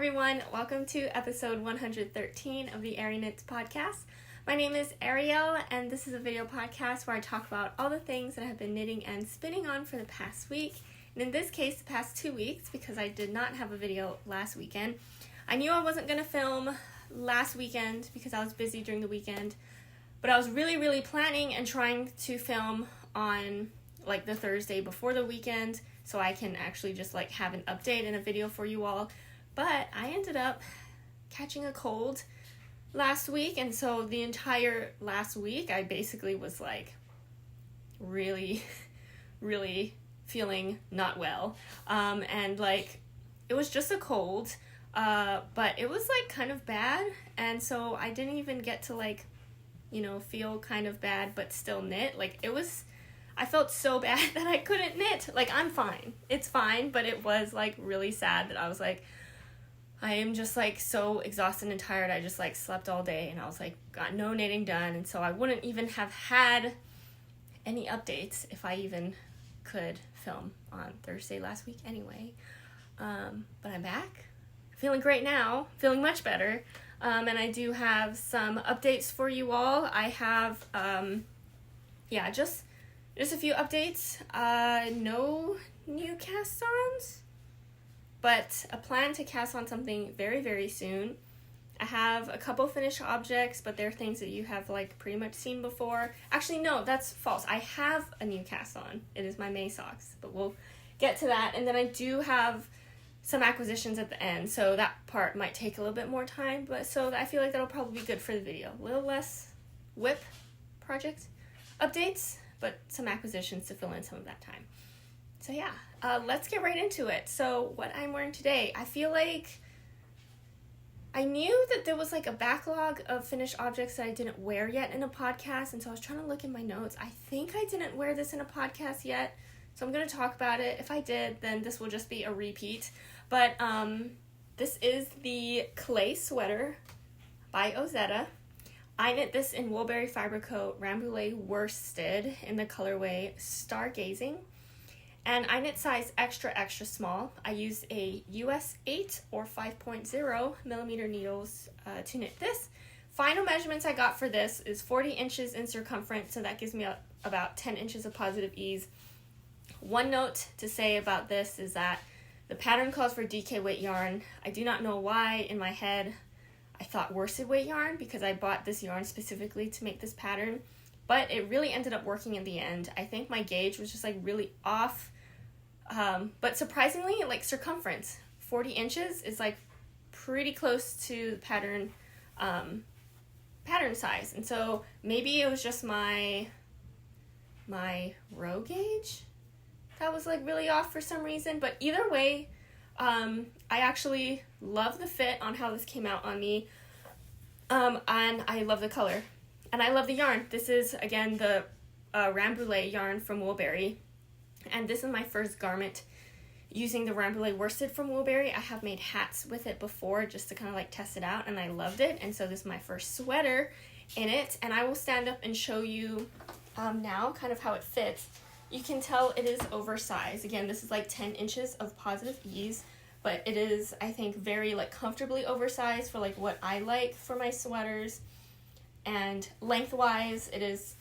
everyone, welcome to episode 113 of the Arieknits podcast. My name is Ariel, and this is a video podcast where I talk about all the things that I have been knitting and spinning on for the past week, and in this case, the past 2 weeks, because I did not have a video last weekend. I knew I wasn't going to film last weekend because I was busy during the weekend, but I was really planning and trying to film on like the Thursday before the weekend so I can actually just like have an update and a video for you all. But I ended up catching a cold last week, and so the entire last week I basically was like really feeling not well. And like it was just a cold, but it was like kind of bad, and so I didn't even get to like, you know, feel kind of bad but still knit. Like I felt so bad that I couldn't knit. Like, I'm fine. It's fine, but it was like really sad that I was like, I am just like so exhausted and tired. I just like slept all day and I was like, got no knitting done, and so I wouldn't even have had any updates if I even could film on Thursday last week anyway. But I'm back, feeling great now, feeling much better, and I do have some updates for you all. I have just a few updates. No new cast-ons, but a plan to cast on something very soon. I have a couple finished objects, but they're things that you have like pretty much seen before. Actually, no, that's false. I have a new cast on. It is my May socks, but we'll get to that. And then I do have some acquisitions at the end, so that part might take a little bit more time, but so I feel like that'll probably be good for the video. A little less whip project updates, but some acquisitions to fill in some of that time. So yeah, let's get right into it. So what I'm wearing today, I feel like I knew that there was like a backlog of finished objects that I didn't wear yet in a podcast, and so I was trying to look in my notes. I think I didn't wear this in a podcast yet, so I'm going to talk about it. If I did, then this will just be a repeat. But this is the clay sweater by Ozetta. I knit this in Woolberry Fiber Co. Rambouillet worsted in the colorway Stargazing. And I knit size extra small. I used a US 8 or 5.0 millimeter needles to knit this. Final measurements I got for this is 40 inches in circumference, so that gives me about 10 inches of positive ease. One note to say about this is that the pattern calls for DK weight yarn. I do not know why in my head I thought worsted weight yarn, because I bought this yarn specifically to make this pattern, but it really ended up working in the end. I think my gauge was just like really off, but surprisingly, like circumference, 40 inches is like pretty close to the pattern size, and so maybe it was just my row gauge that was like really off for some reason. But either way, I actually love the fit on how this came out on me, and I love the color, and I love the yarn. This is, again, the Rambouillet yarn from Woolberry, and this is my first garment using the Rambouillet worsted from Woolberry. I have made hats with it before just to kind of like test it out, and I loved it, and so this is my first sweater in it, and I will stand up and show you now kind of how it fits. You can tell it is oversized. Again, this is like 10 inches of positive ease, but it is, I think, very like comfortably oversized for like what I like for my sweaters. And lengthwise, it is,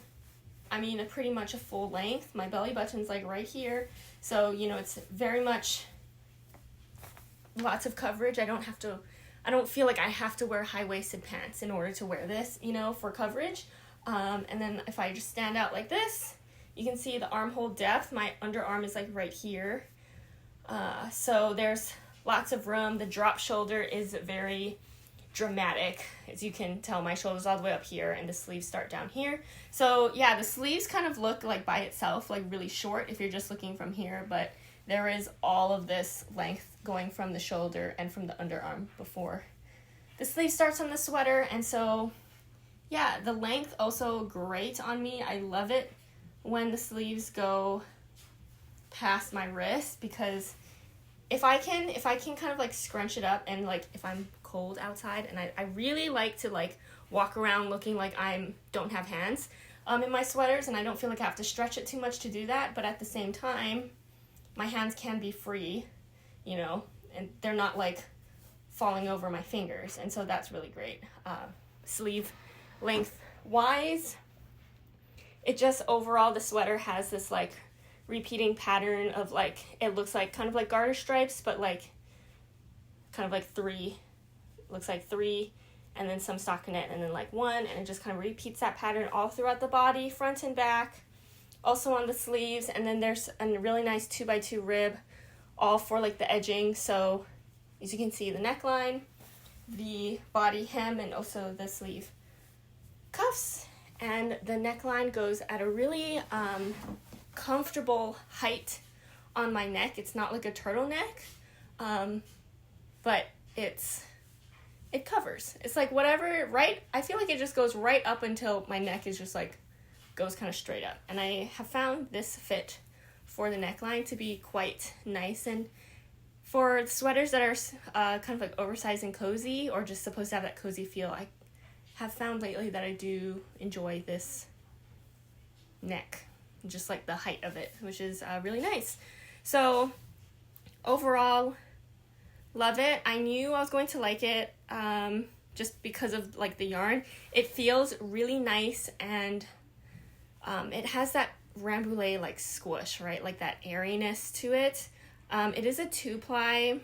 I mean, pretty much a full length. My belly button's like right here, so you know, it's very much lots of coverage. I don't feel like I have to wear high-waisted pants in order to wear this, you know, for coverage. And then if I just stand out like this, you can see the armhole depth. My underarm is like right here. So there's lots of room. The drop shoulder is very dramatic. As you can tell, my shoulder's all the way up here and the sleeves start down here. So yeah, the sleeves kind of look like by itself like really short if you're just looking from here, but there is all of this length going from the shoulder and from the underarm before the sleeve starts on the sweater. And so yeah, the length also great on me. I love it when the sleeves go past my wrist, because if I can kind of like scrunch it up, and like if I'm cold outside and I really like to like walk around looking like I don't have hands in my sweaters, and I don't feel like I have to stretch it too much to do that, but at the same time my hands can be free, you know, and they're not like falling over my fingers, and so that's really great. Sleeve length wise, it just overall, the sweater has this like repeating pattern of like, it looks like kind of like garter stripes, but like kind of like three, looks like three, and then some stockinette, and then like one, and it just kind of repeats that pattern all throughout the body, front and back, also on the sleeves. And then there's a really nice 2x2 rib all for like the edging. So as you can see, the neckline, the body hem, and also the sleeve cuffs, and the neckline goes at a really comfortable height on my neck. It's not like a turtleneck, but it covers. It's like whatever, right? I feel like it just goes right up until my neck is just like, goes kind of straight up. And I have found this fit for the neckline to be quite nice. And for sweaters that are kind of like oversized and cozy, or just supposed to have that cozy feel, I have found lately that I do enjoy this neck, just like the height of it, which is really nice. So overall, love it. I knew I was going to like it just because of like the yarn. It feels really nice, and it has that Rambouillet like squish, right? Like that airiness to it. It is a 2-ply,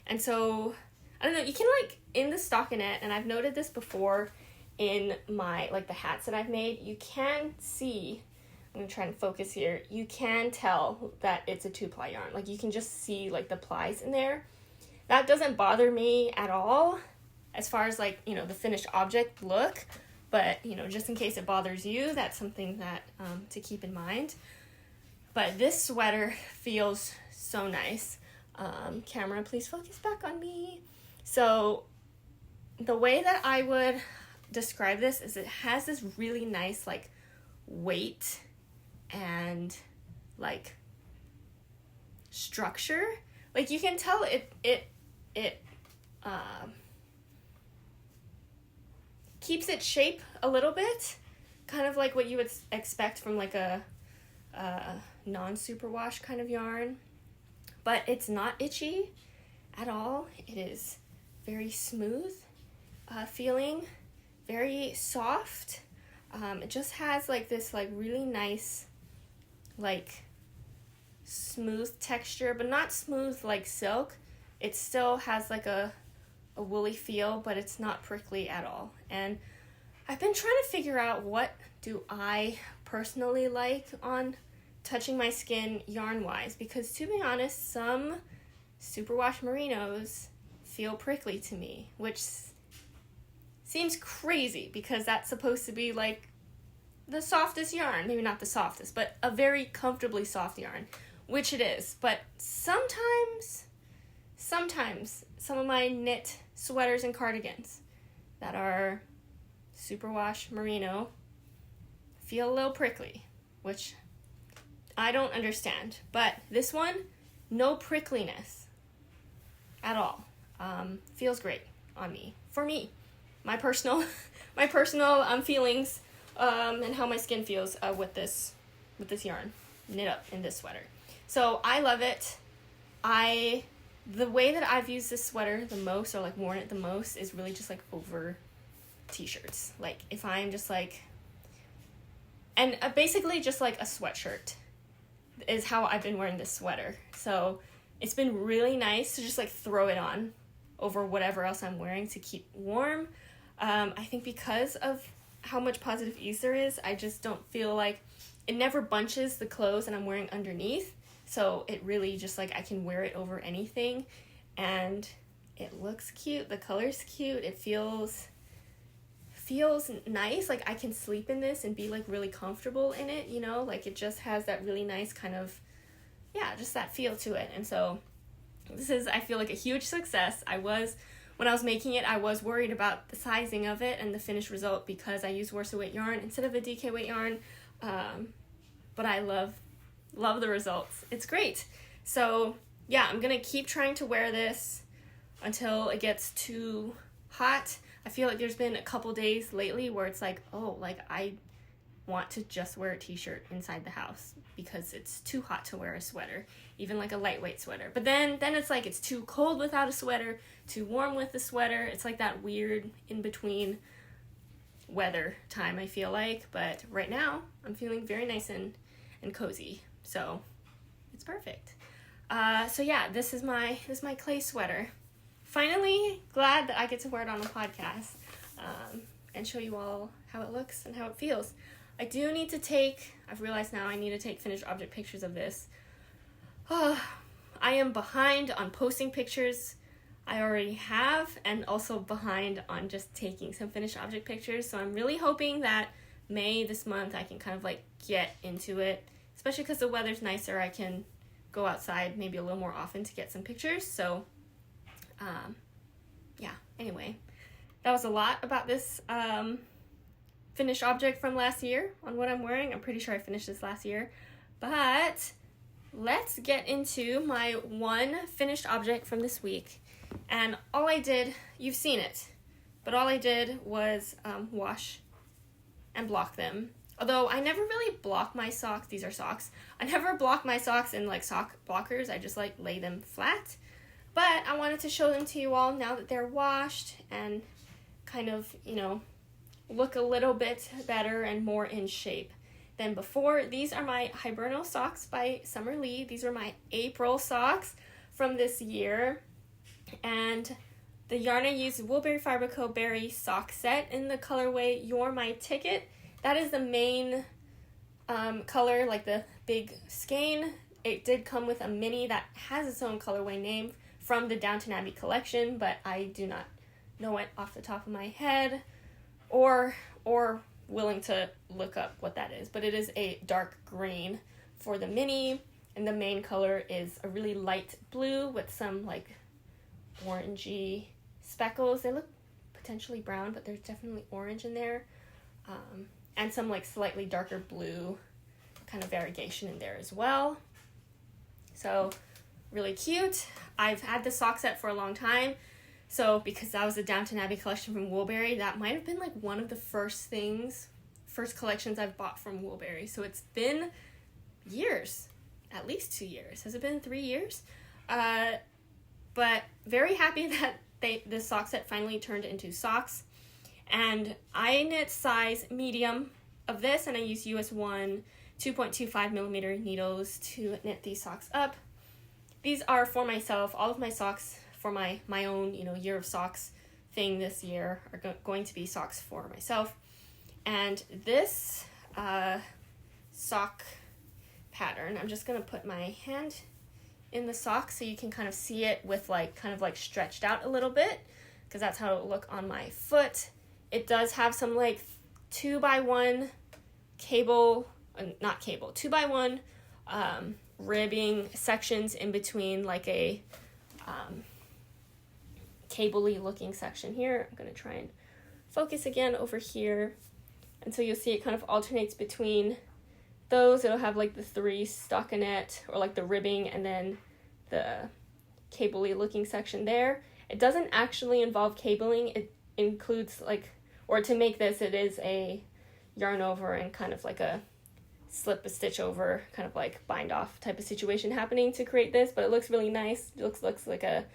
and so I don't know, you can like in the stockinette, and I've noted this before in my like the hats that I've made, you can see, I'm gonna try and focus here, you can tell that it's a 2-ply yarn. Like you can just see like the plies in there. That doesn't bother me at all as far as like, you know, the finished object look, but you know, just in case it bothers you, that's something that to keep in mind. But this sweater feels so nice. Camera, please focus back on me. So the way that I would describe this is it has this really nice like weight and like structure. Like you can tell it keeps its shape a little bit, kind of like what you would expect from like a non-superwash kind of yarn, but it's not itchy at all. It is very smooth feeling, very soft. It just has like this like really nice like smooth texture, but not smooth like silk. It still has like a woolly feel, but it's not prickly at all. And I've been trying to figure out what do I personally like on touching my skin yarn wise, because to be honest, some superwash merinos feel prickly to me, which seems crazy because that's supposed to be like the softest yarn. Maybe not the softest, but a very comfortably soft yarn, which it is. But sometimes some of my knit sweaters and cardigans that are superwash merino feel a little prickly, which I don't understand. But this one, no prickliness at all. Feels great on me. For me, my personal feelings and how my skin feels with this yarn knit up in this sweater. So I love it. The way that I've used this sweater the most, or like worn it the most, is really just like over t-shirts. Like if I'm just like, and basically just like a sweatshirt is how I've been wearing this sweater. So it's been really nice to just like throw it on over whatever else I'm wearing to keep warm. I think because of how much positive ease there is, I just don't feel like it never bunches the clothes that I'm wearing underneath. So it really just like I can wear it over anything, and it looks cute. The color's cute. It feels nice. Like I can sleep in this and be like really comfortable in it, you know, like it just has that really nice kind of, yeah, just that feel to it. And so this is, I feel like, a huge success. When I was making it, I was worried about the sizing of it and the finished result because I used worsted weight yarn instead of a DK weight yarn. But I love the results. It's great. So yeah, I'm gonna keep trying to wear this until it gets too hot. I feel like there's been a couple days lately where it's like, oh, like I want to just wear a t-shirt inside the house because it's too hot to wear a sweater, even like a lightweight sweater. But then it's like it's too cold without a sweater, too warm with a sweater. It's like that weird in-between weather time, I feel like. But right now, I'm feeling very nice and cozy, so it's perfect. So yeah, this is my clay sweater. Finally, glad that I get to wear it on the podcast and show you all how it looks and how it feels. I do need to I've realized now I need to take finished object pictures of this. I am behind on posting pictures I already have, and also behind on just taking some finished object pictures. So I'm really hoping that May this month I can kind of like get into it, especially because the weather's nicer. I can go outside maybe a little more often to get some pictures. So yeah, anyway, that was a lot about this finished object from last year on what I'm wearing. I'm pretty sure I finished this last year, but let's get into my one finished object from this week. And all I did, you've seen it, but all I did was wash and block them. Although I never really block my socks. These are socks. I never block my socks in like sock blockers. I just like lay them flat. But I wanted to show them to you all now that they're washed and kind of, you know, look a little bit better and more in shape than before. These are my Hibernal socks by Summer Lee. These are my April socks from this year. And the yarn I used, Woolberry Fiber Co. Berry sock set in the colorway You're My Ticket. That is the main color, like the big skein. It did come with a mini that has its own colorway name from the Downton Abbey collection, but I do not know it off the top of my head or willing to look up what that is. But it is a dark green for the mini, and the main color is a really light blue with some like orangey speckles. They look potentially brown, but there's definitely orange in there. And some like slightly darker blue kind of variegation in there as well. So really cute. I've had the sock set for a long time. So because that was the Downton Abbey collection from Woolberry, that might have been like one of the first collections I've bought from Woolberry. So it's been years, at least 2 years. Has it been 3 years? But very happy that this sock set finally turned into socks. And I knit size medium of this, and I use US 1 2.25 millimeter needles to knit these socks up. These are for myself. All of my socks for my own, you know, year of socks thing this year are going to be socks for myself. And this sock pattern, I'm just going to put my hand in the sock so you can kind of see it with like kind of like stretched out a little bit, because that's how it will look on my foot. It does have some like 2x1 cable, 2x1 ribbing sections in between, like a cable-y looking section here. I'm going to try and focus again over here. And so you'll see it kind of alternates between those. It'll have like the 3 stockinette or like the ribbing and then the cable-y looking section there. It doesn't actually involve cabling. It includes like, or to make this, it is a yarn over and kind of like a slip a stitch over, kind of like bind off type of situation happening to create this, but it looks really nice. It looks like a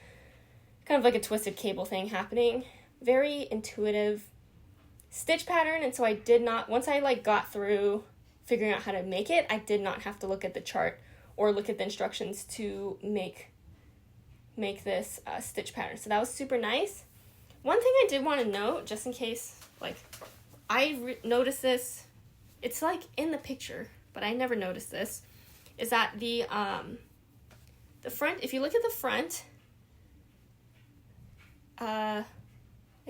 kind of like a twisted cable thing happening. Very intuitive stitch pattern, and so I did not, once I like got through figuring out how to make it, I did not have to look at the chart or look at the instructions to make this stitch pattern. So that was super nice. One thing I did want to note, just in case, like, I noticed this, it's like in the picture, but I never noticed this, is that the front, if you look at the front, I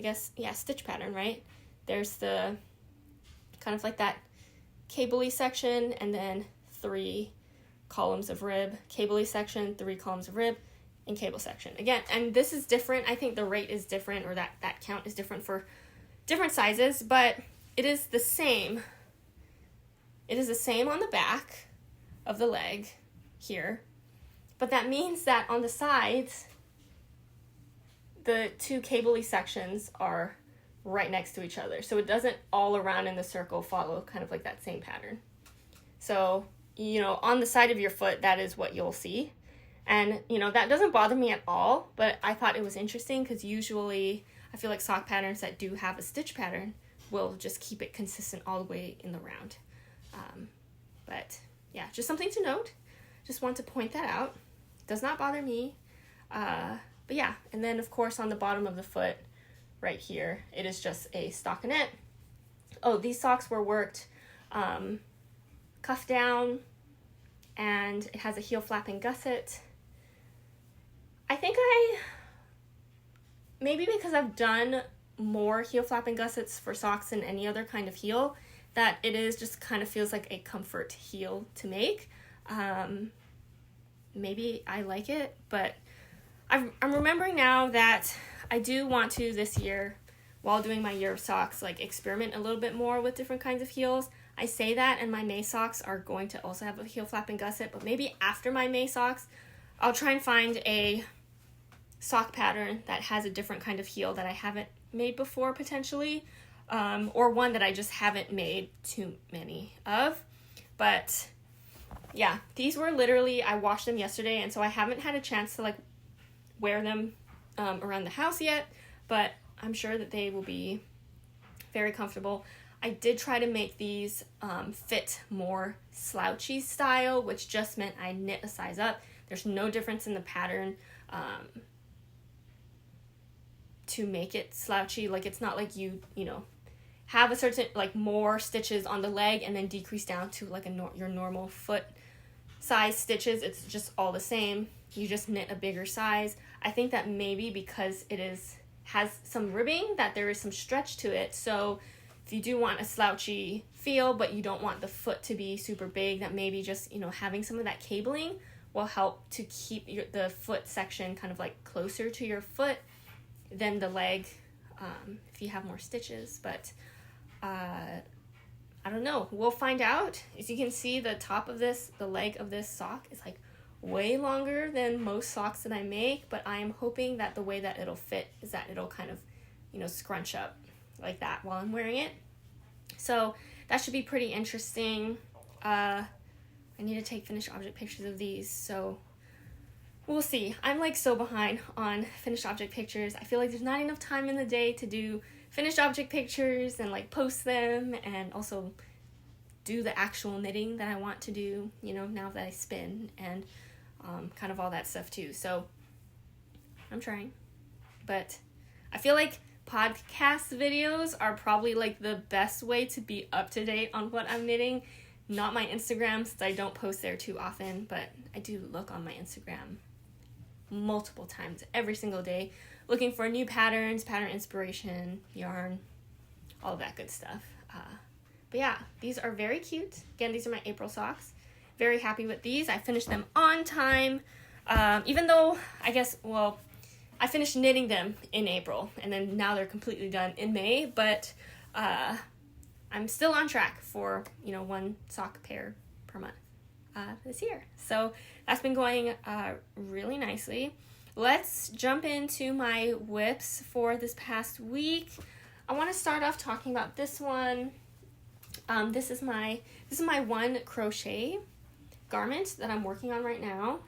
guess, yeah, stitch pattern, right? There's the kind of like that cable-y section, and then 3 columns of rib, cable-y section, 3 columns of rib, and cable section. Again, and this is different. I think the rate is different, or that count is different for different sizes, but it is the same. It is the same on the back of the leg here, but that means that on the sides, the 2 cable-y sections are right next to each other. So it doesn't all around in the circle follow kind of like that same pattern. So, you know, on the side of your foot, that is what you'll see. And, you know, that doesn't bother me at all, but I thought it was interesting because usually I feel like sock patterns that do have a stitch pattern will just keep it consistent all the way in the round. But yeah, just something to note. Just want to point that out. Does not bother me. But yeah, and then of course on the bottom of the foot right here, it is just a stockinette. Oh, these socks were worked cuff down, and it has a heel flapping gusset. I think maybe because I've done more heel flapping gussets for socks than any other kind of heel, that it is just kind of feels like a comfort heel to make. Maybe I like it, but I'm remembering now that I do want to this year, while doing my year of socks, like experiment a little bit more with different kinds of heels. I say that, and my May socks are going to also have a heel flapping gusset, but maybe after my May socks, I'll try and find a sock pattern that has a different kind of heel that I haven't made before potentially, or one that I just haven't made too many of. But yeah, these were literally, I washed them yesterday, and so I haven't had a chance to like wear them around the house yet, but I'm sure that they will be very comfortable. I did try to make these fit more slouchy style, which just meant I knit a size up. There's no difference in the pattern to make it slouchy. Like, it's not like you know, have a certain, like, more stitches on the leg and then decrease down to like your normal foot size stitches. It's just all the same. You just knit a bigger size. I think that maybe because it has some ribbing, that there is some stretch to it. So if you do want a slouchy feel, but you don't want the foot to be super big, that maybe just, you know, having some of that cabling will help to keep the foot section kind of like closer to your foot than the leg, if you have more stitches. But I don't know. We'll find out. As you can see, the top of this, the leg of this sock is like way longer than most socks that I make, but I am hoping that the way that it'll fit is that it'll kind of, you know, scrunch up like that while I'm wearing it. So that should be pretty interesting. I need to take finished object pictures of these, so we'll see. I'm like so behind on finished object pictures. I feel like there's not enough time in the day to do finished object pictures and like post them and also do the actual knitting that I want to do, you know, now that I spin, and kind of all that stuff too. So I'm trying, but I feel like podcast videos are probably like the best way to be up to date on what I'm knitting. Not my Instagram, since I don't post there too often, but I do look on my Instagram multiple times every single day, looking for new patterns, pattern inspiration, yarn, all of that good stuff. But yeah, these are very cute. Again, these are my April socks. Very happy with these. I finished them on time, even though I finished knitting them in April, and then now they're completely done in May, but I'm still on track for, you know, one sock pair per month this year. So that's been going really nicely. Let's jump into my whips for this past week. I want to start off talking about this one. This is my one crochet garment that I'm working on right now.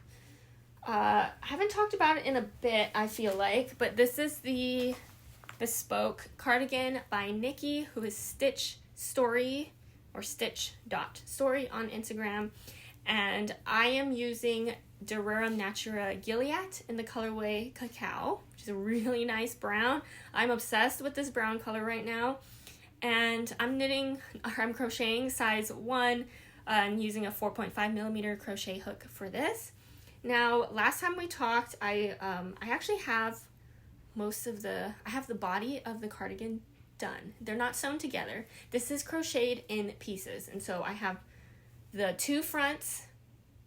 I haven't talked about it in a bit, I feel like, but this is the Bespoke cardigan by Nikki, who is stitch.story on Instagram, and I am using Rerum Natura Gilliat in the colorway Cacao, which is a really nice brown. I'm obsessed with this brown color right now, and I'm crocheting size 1 and using a 4.5 millimeter crochet hook for this. Now, last time we talked, I actually have I have the body of the cardigan done. They're not sewn together. This is crocheted in pieces, and so I have the 2 fronts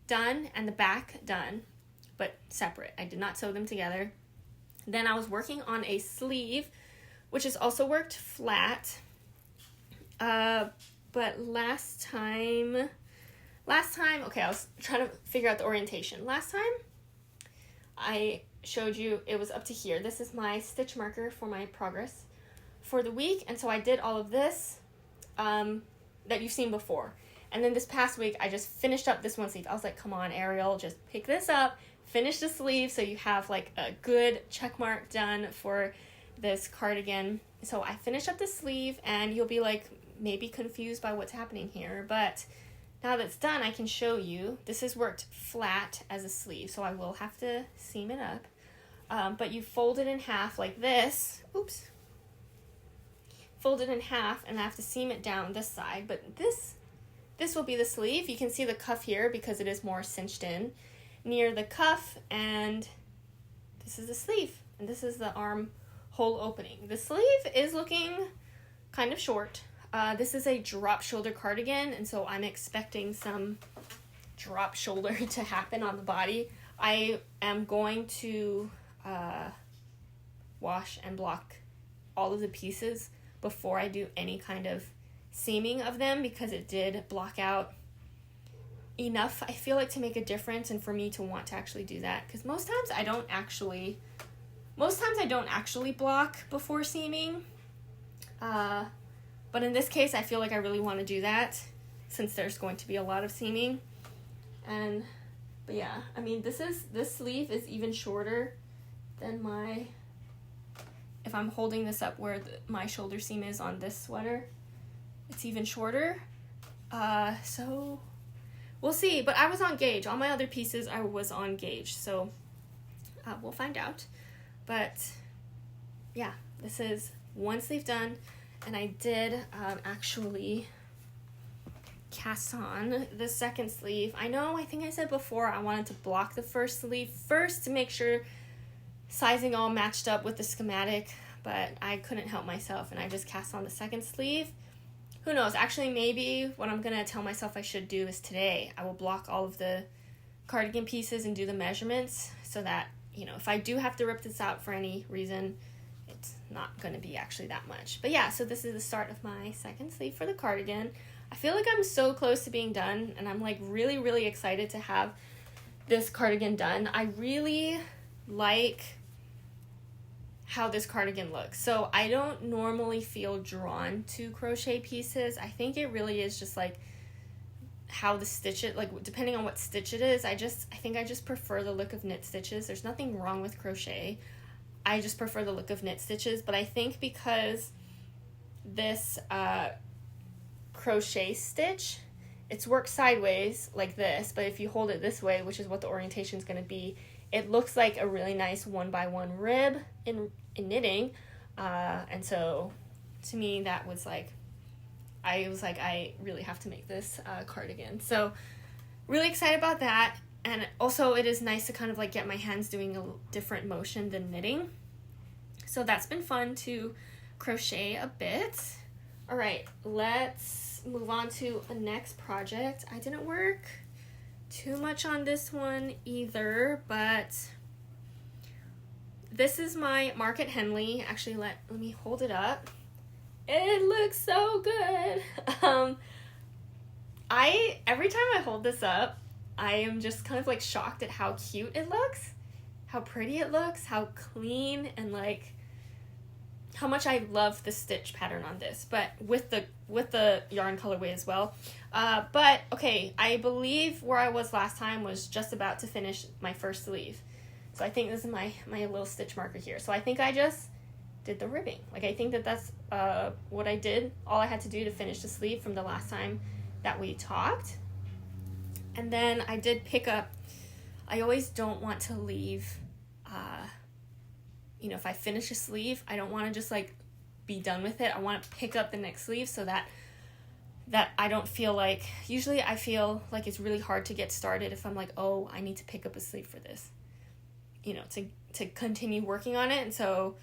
done and the back done, but separate. I did not sew them together. Then I was working on a sleeve, which is also worked flat. But last time, okay, I was trying to figure out the orientation. Last time I showed you it was up to here. This is my stitch marker for my progress for the week, and so I did all of this that you've seen before. And then this past week, I just finished up this one sleeve. I was like, come on, Ariel, just pick this up, finish the sleeve so you have like a good check mark done for this cardigan. So I finished up the sleeve, and you'll be like maybe confused by what's happening here, but now that it's done, I can show you. This is worked flat as a sleeve, so I will have to seam it up. But you fold it in half like this. Oops. Fold it in half, and I have to seam it down this side, but this will be the sleeve. You can see the cuff here because it is more cinched in near the cuff, and this is the sleeve, and this is the armhole opening. The sleeve is looking kind of short. This is a drop shoulder cardigan, and so I'm expecting some drop shoulder to happen on the body. I am going to wash and block all of the pieces before I do any kind of seaming of them, because it did block out enough, I feel like, to make a difference and for me to want to actually do that, because most times I don't actually block before seaming, but in this case I feel like I really want to do that since there's going to be a lot of seaming. But yeah, I mean, this sleeve is even shorter than if I'm holding this up where my shoulder seam is on this sweater, it's even shorter. So we'll see. But I was on gauge. All my other pieces I was on gauge. So we'll find out. But yeah, this is one sleeve done. And I did actually cast on the second sleeve. I think I said before I wanted to block the first sleeve first to make sure sizing all matched up with the schematic, but I couldn't help myself and I just cast on the second sleeve. Who knows? Actually, maybe what I'm gonna tell myself I should do is today I will block all of the cardigan pieces and do the measurements so that, if I do have to rip this out for any reason, it's not gonna be actually that much. But yeah, so this is the start of my second sleeve for the cardigan. I feel like I'm so close to being done, and I'm like really, really excited to have this cardigan done. I really like how this cardigan looks. So I don't normally feel drawn to crochet pieces. I think it really is just like how the stitch it, like depending on what stitch it is, I think I just prefer the look of knit stitches. There's nothing wrong with crochet. I just prefer the look of knit stitches, but I think because this crochet stitch, it's worked sideways like this, but if you hold it this way, which is what the orientation is going to be, it looks like a really nice 1x1 rib in knitting, and so to me that was like, I really have to make this cardigan. So really excited about that, and also it is nice to kind of like get my hands doing a different motion than knitting. So that's been fun to crochet a bit. All right, let's move on to the next project. I didn't work too much on this one either, but this is my mark at Henley. Actually, let me hold it up. It looks so good. Every time I hold this up, I am just kind of like shocked at how cute it looks, how pretty it looks, how clean, and like how much I love the stitch pattern on this, but with the yarn colorway as well. But okay, I believe where I was last time was just about to finish my first sleeve. So I think this is my little stitch marker here. So I think I just did the ribbing. Like, I think that's what I did. All I had to do to finish the sleeve from the last time that we talked. And then I did pick up, I always don't want to leave, if I finish a sleeve, I don't want to just like be done with it. I want to pick up the next sleeve so that I don't feel like, usually I feel like it's really hard to get started if I'm like, oh, I need to pick up a sleeve for this, to continue working on it. And so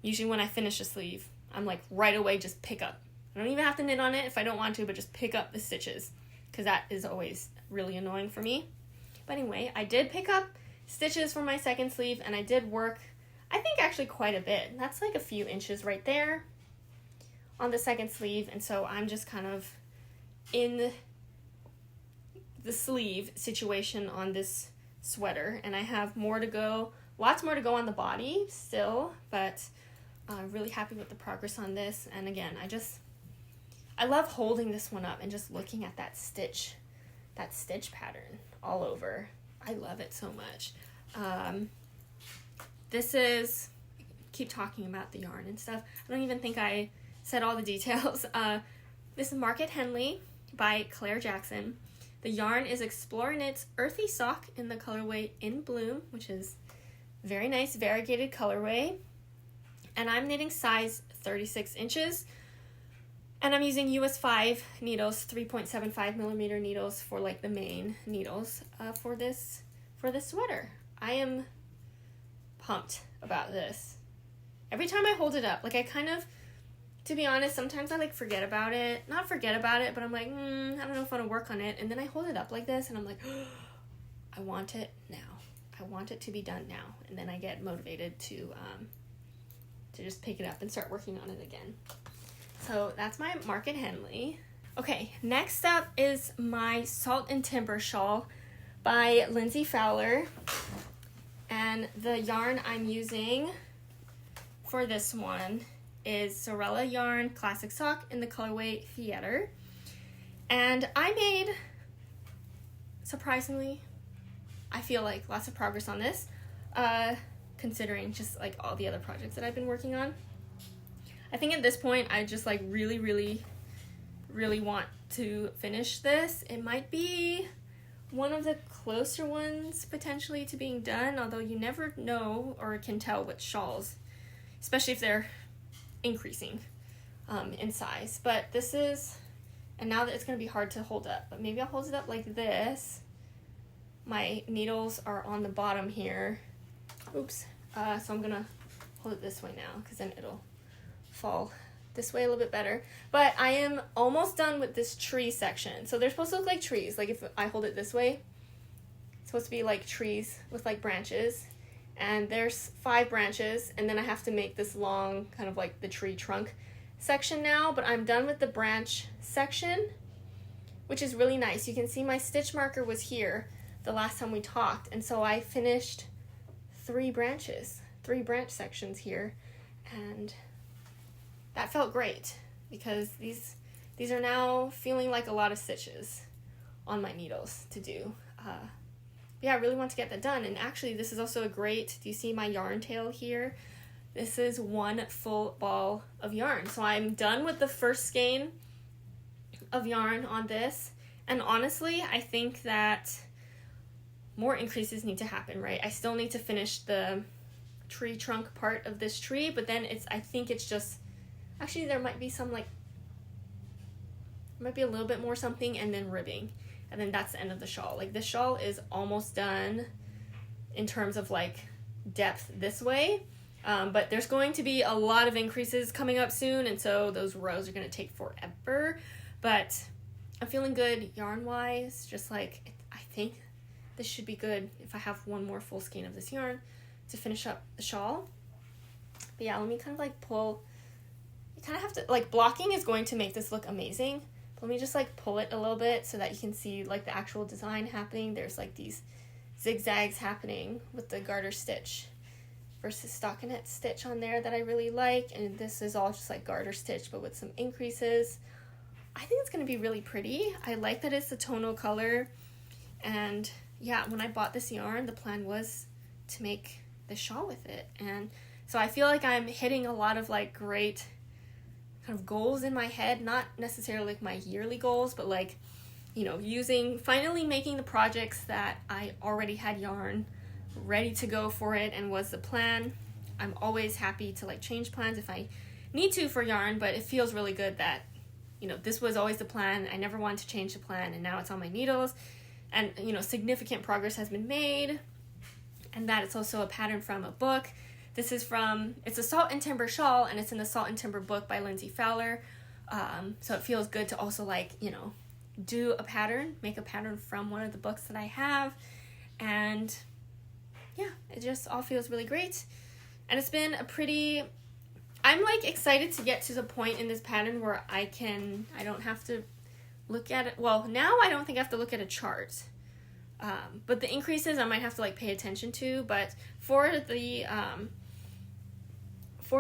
usually when I finish a sleeve, I'm like right away, just pick up. I don't even have to knit on it if I don't want to, but just pick up the stitches, because that is always really annoying for me. But anyway, I did pick up stitches for my second sleeve, and I did work, I think actually quite a bit. That's like a few inches right there on the second sleeve, and so I'm just kind of in the sleeve situation on this sweater, and I have more to go, lots more to go on the body still, but Really happy with the progress on this. And again, I love holding this one up and just looking at that stitch pattern all over. I love it so much. This is, keep talking about the yarn and stuff. I don't even think I said all the details. This is Market Henley by Claire Jackson. The yarn is Explore Knits Earthy Sock in the colorway In Bloom, which is very nice variegated colorway. And I'm knitting size 36 inches. And I'm using US 5 needles, 3.75 millimeter needles for like the main needles for this sweater. I am pumped about this. Every time I hold it up, like I kind of, to be honest, sometimes I like forget about it. Not forget about it, but I'm like, I don't know if I want to work on it. And then I hold it up like this and I'm like, I want it now. I want it to be done now. And then I get motivated to just pick it up and start working on it again. So that's my Market Henley. Okay, next up is my Salt and Timber Shawl by Lindsey Fowler. And the yarn I'm using for this one is Sewrella yarn Classic Sock in the colorway Theater. And I made, surprisingly, I feel like lots of progress on this, considering just like all the other projects that I've been working on. I think at this point I just like really want to finish this. It might be one of the closer ones potentially to being done, although you never know or can tell with shawls, especially if they're increasing in size. But this is, and now that it's going to be hard to hold up, but maybe I'll hold it up like this. My needles are on the bottom here. Oops. So I'm going to hold it this way now because then it'll fall this way a little bit better. But I am almost done with this tree section. So they're supposed to look like trees. Like if I hold it this way, it's supposed to be like trees with like branches. And there's 5 branches, and then I have to make this long kind of like the tree trunk section now. But I'm done with the branch section, which is really nice. You can see my stitch marker was here the last time we talked, and so I finished 3 branch sections here, and that felt great because these are now feeling like a lot of stitches on my needles to do. Yeah, I really want to get that done. And actually this is also a great, do you see my yarn tail here? This is 1 full ball of yarn. So I'm done with the first skein of yarn on this. And honestly, I think that more increases need to happen, right? I still need to finish the tree trunk part of this tree, but then I think it's just, actually there might be some like, might be a little bit more something and then ribbing. And then that's the end of the shawl. Like the shawl is almost done in terms of like depth this way. But there's going to be a lot of increases coming up soon. And so those rows are going to take forever. But I'm feeling good yarn wise. Just like, I think this should be good if I have 1 more full skein of this yarn to finish up the shawl. But yeah, let me kind of like pull. You kind of have to, like blocking is going to make this look amazing. Let me just like pull it a little bit so that you can see like the actual design happening. There's like these zigzags happening with the garter stitch versus stockinette stitch on there that I really like. And this is all just like garter stitch but with some increases. I think it's going to be really pretty. I like that it's a tonal color. And yeah, when I bought this yarn, the plan was to make the shawl with it. And so I feel like I'm hitting a lot of like great kind of goals in my head, not necessarily like my yearly goals, but like, you know, finally making the projects that I already had yarn ready to go for it and was the plan. I'm always happy to like change plans if I need to for yarn, but it feels really good that, you know, this was always the plan. I never wanted to change the plan, and now it's on my needles, and, you know, significant progress has been made, and that it's also a pattern from a book. This is it's a Salt and Timber Shawl, and it's in the Salt and Timber book by Lindsey Fowler. So it feels good to also like, you know, do a pattern, make a pattern from one of the books that I have. And yeah, it just all feels really great. And it's been I'm like excited to get to the point in this pattern where I don't have to look at it. Well, now I don't think I have to look at a chart. But the increases I might have to like pay attention to, but for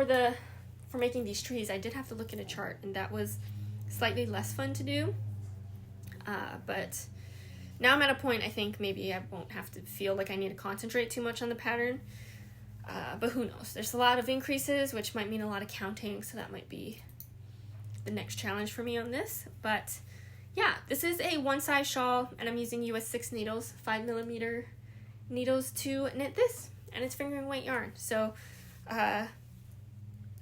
the for making these trees, I did have to look at a chart, and that was slightly less fun to do. But now I'm at a point, I think maybe I won't have to feel like I need to concentrate too much on the pattern. But who knows? There's a lot of increases, which might mean a lot of counting, so that might be the next challenge for me on this. But yeah, this is a one size shawl, and I'm using US 6 needles, 5mm needles to knit this, and it's fingering weight yarn. So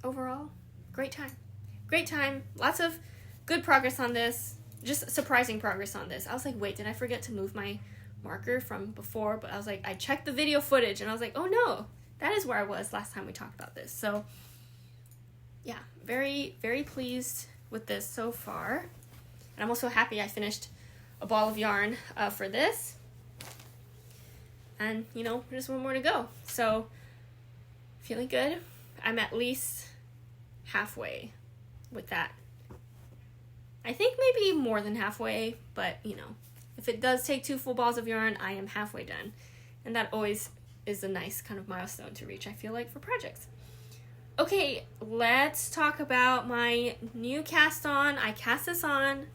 overall, great time, lots of good progress on this, just surprising progress on this. I was like, wait, did I forget to move my marker from before? But I was like, I checked the video footage, and I was like, oh no, that is where I was last time we talked about this. So yeah, very, very pleased with this so far. And I'm also happy I finished a ball of yarn for this. And, you know, there's one more to go. So, feeling good. I'm at least halfway with that. I think maybe more than halfway, but, you know, if it does take 2 full balls of yarn, I am halfway done. And that always is a nice kind of milestone to reach, I feel like, for projects. Okay, let's talk about my new cast on. I cast this on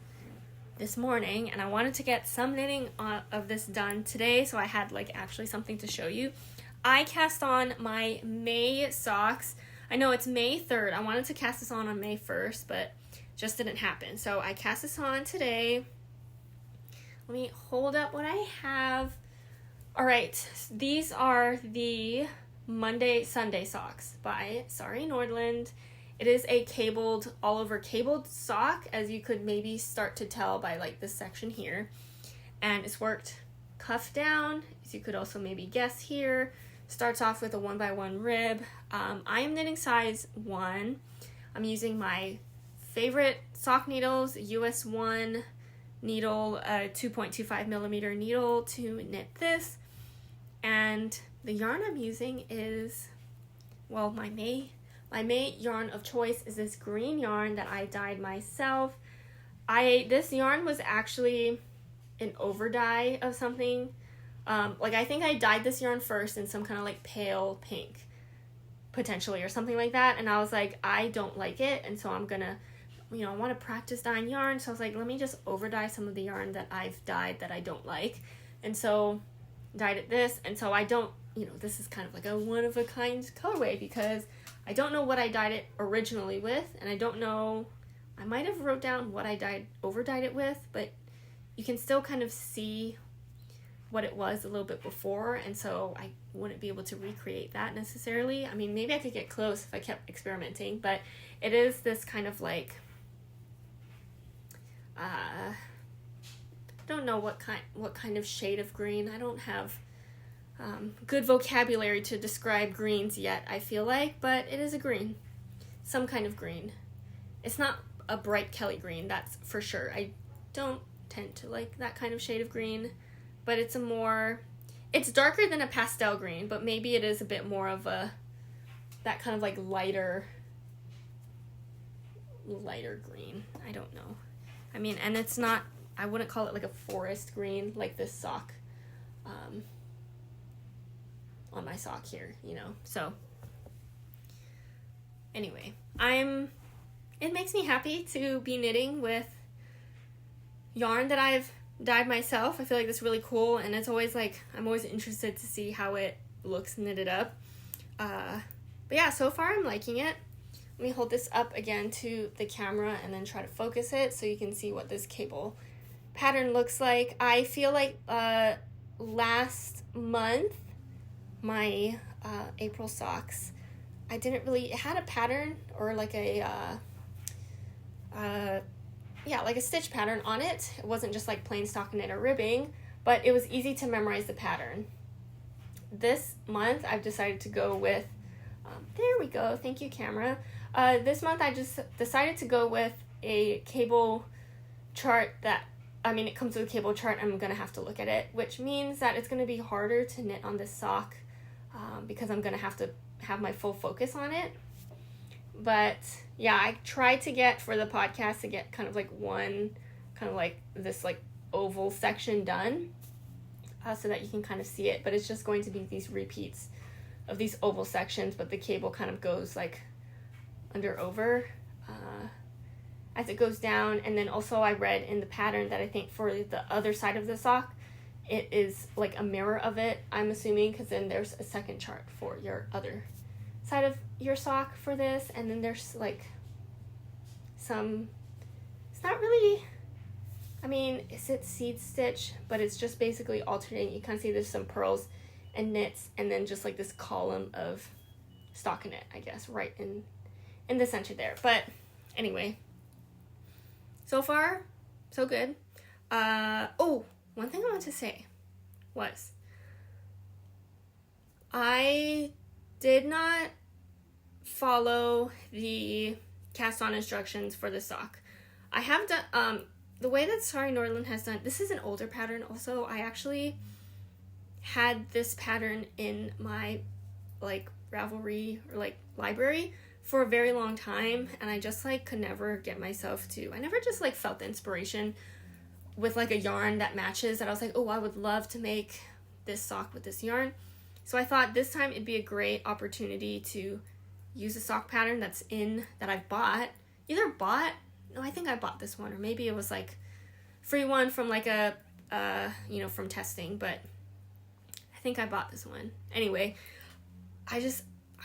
this morning, and I wanted to get some knitting of this done today, so I had like actually something to show you. I cast on my May socks. I know it's May 3rd. I wanted to cast this on May 1st, but just didn't happen. So I cast this on today. Let me hold up what I have. All right, these are the Sunday socks by Sari Nordlund. It is a cabled, all over cabled sock, as you could maybe start to tell by like this section here. And it's worked cuff down, as you could also maybe guess here. Starts off with a 1x1 rib. I am knitting size 1. I'm using my favorite sock needles, US 1 needle, 2.25mm needle to knit this. And the yarn I'm using is, well, my May yarn of choice is this green yarn that I dyed myself. This yarn was actually an over dye of something. I think I dyed this yarn first in some kind of like pale pink, potentially, or something like that. And I was like, I don't like it, and so I'm gonna, I want to practice dyeing yarn. So I was like, let me just over dye some of the yarn that I've dyed that I don't like, and so dyed it this. And so I don't, this is kind of like a one-of-a-kind colorway because I don't know what I dyed it originally with, and I don't know, I might have wrote down what I over-dyed it with, but you can still kind of see what it was a little bit before, and so I wouldn't be able to recreate that necessarily. I mean, maybe I could get close if I kept experimenting, but it is this kind of like, I don't know what kind of shade of green. I don't have good vocabulary to describe greens yet, I feel like, but it is a green. Some kind of green. It's not a bright Kelly green, that's for sure. I don't tend to like that kind of shade of green, but it's darker than a pastel green, but maybe it is a bit more of that kind of like lighter green. I don't know. I mean, and it's not, I wouldn't call it like a forest green like this sock on my sock here, so anyway, it makes me happy to be knitting with yarn that I've dyed myself. I feel like that's really cool, and it's always like, I'm always interested to see how it looks knitted up. But yeah, so far I'm liking it. Let me hold this up again to the camera and then try to focus it so you can see what this cable pattern looks like. I feel like last month, my April socks, it had a pattern or like like a stitch pattern on it. It wasn't just like plain stockinette or ribbing, but it was easy to memorize the pattern. This month I've decided to go with, there we go, thank you camera. This month I just decided to go with a cable chart it comes with a cable chart. I'm going to have to look at it, which means that it's going to be harder to knit on this sock because I'm going to have my full focus on it. But yeah, I tried to get, for the podcast, to get kind of like one, kind of like this like oval section done so that you can kind of see it. But it's just going to be these repeats of these oval sections, but the cable kind of goes like under over as it goes down. And then also I read in the pattern that I think for the other side of the sock, it is like a mirror of it, I'm assuming, because then there's a second chart for your other side of your sock for this. And then there's like some, it's not really, I mean, is it seed stitch? But it's just basically alternating. You kind of see there's some purls and knits, and then just like this column of stockinette, I guess, right in the center there. But anyway, so far, so good. Oh, one thing I want to say was I did not follow the cast on instructions for the sock. I have done, the way that Sari Nordlund has done, this is an older pattern also. I actually had this pattern in my like Ravelry or like library for a very long time, and I just like could never get myself to, I never just like felt the inspiration with like a yarn that matches, that I was like, oh, I would love to make this sock with this yarn. So I thought this time it'd be a great opportunity to use a sock pattern that I've bought, no, I think I bought this one, or maybe it was like free one from like a, from testing, but I think I bought this one. Anyway, I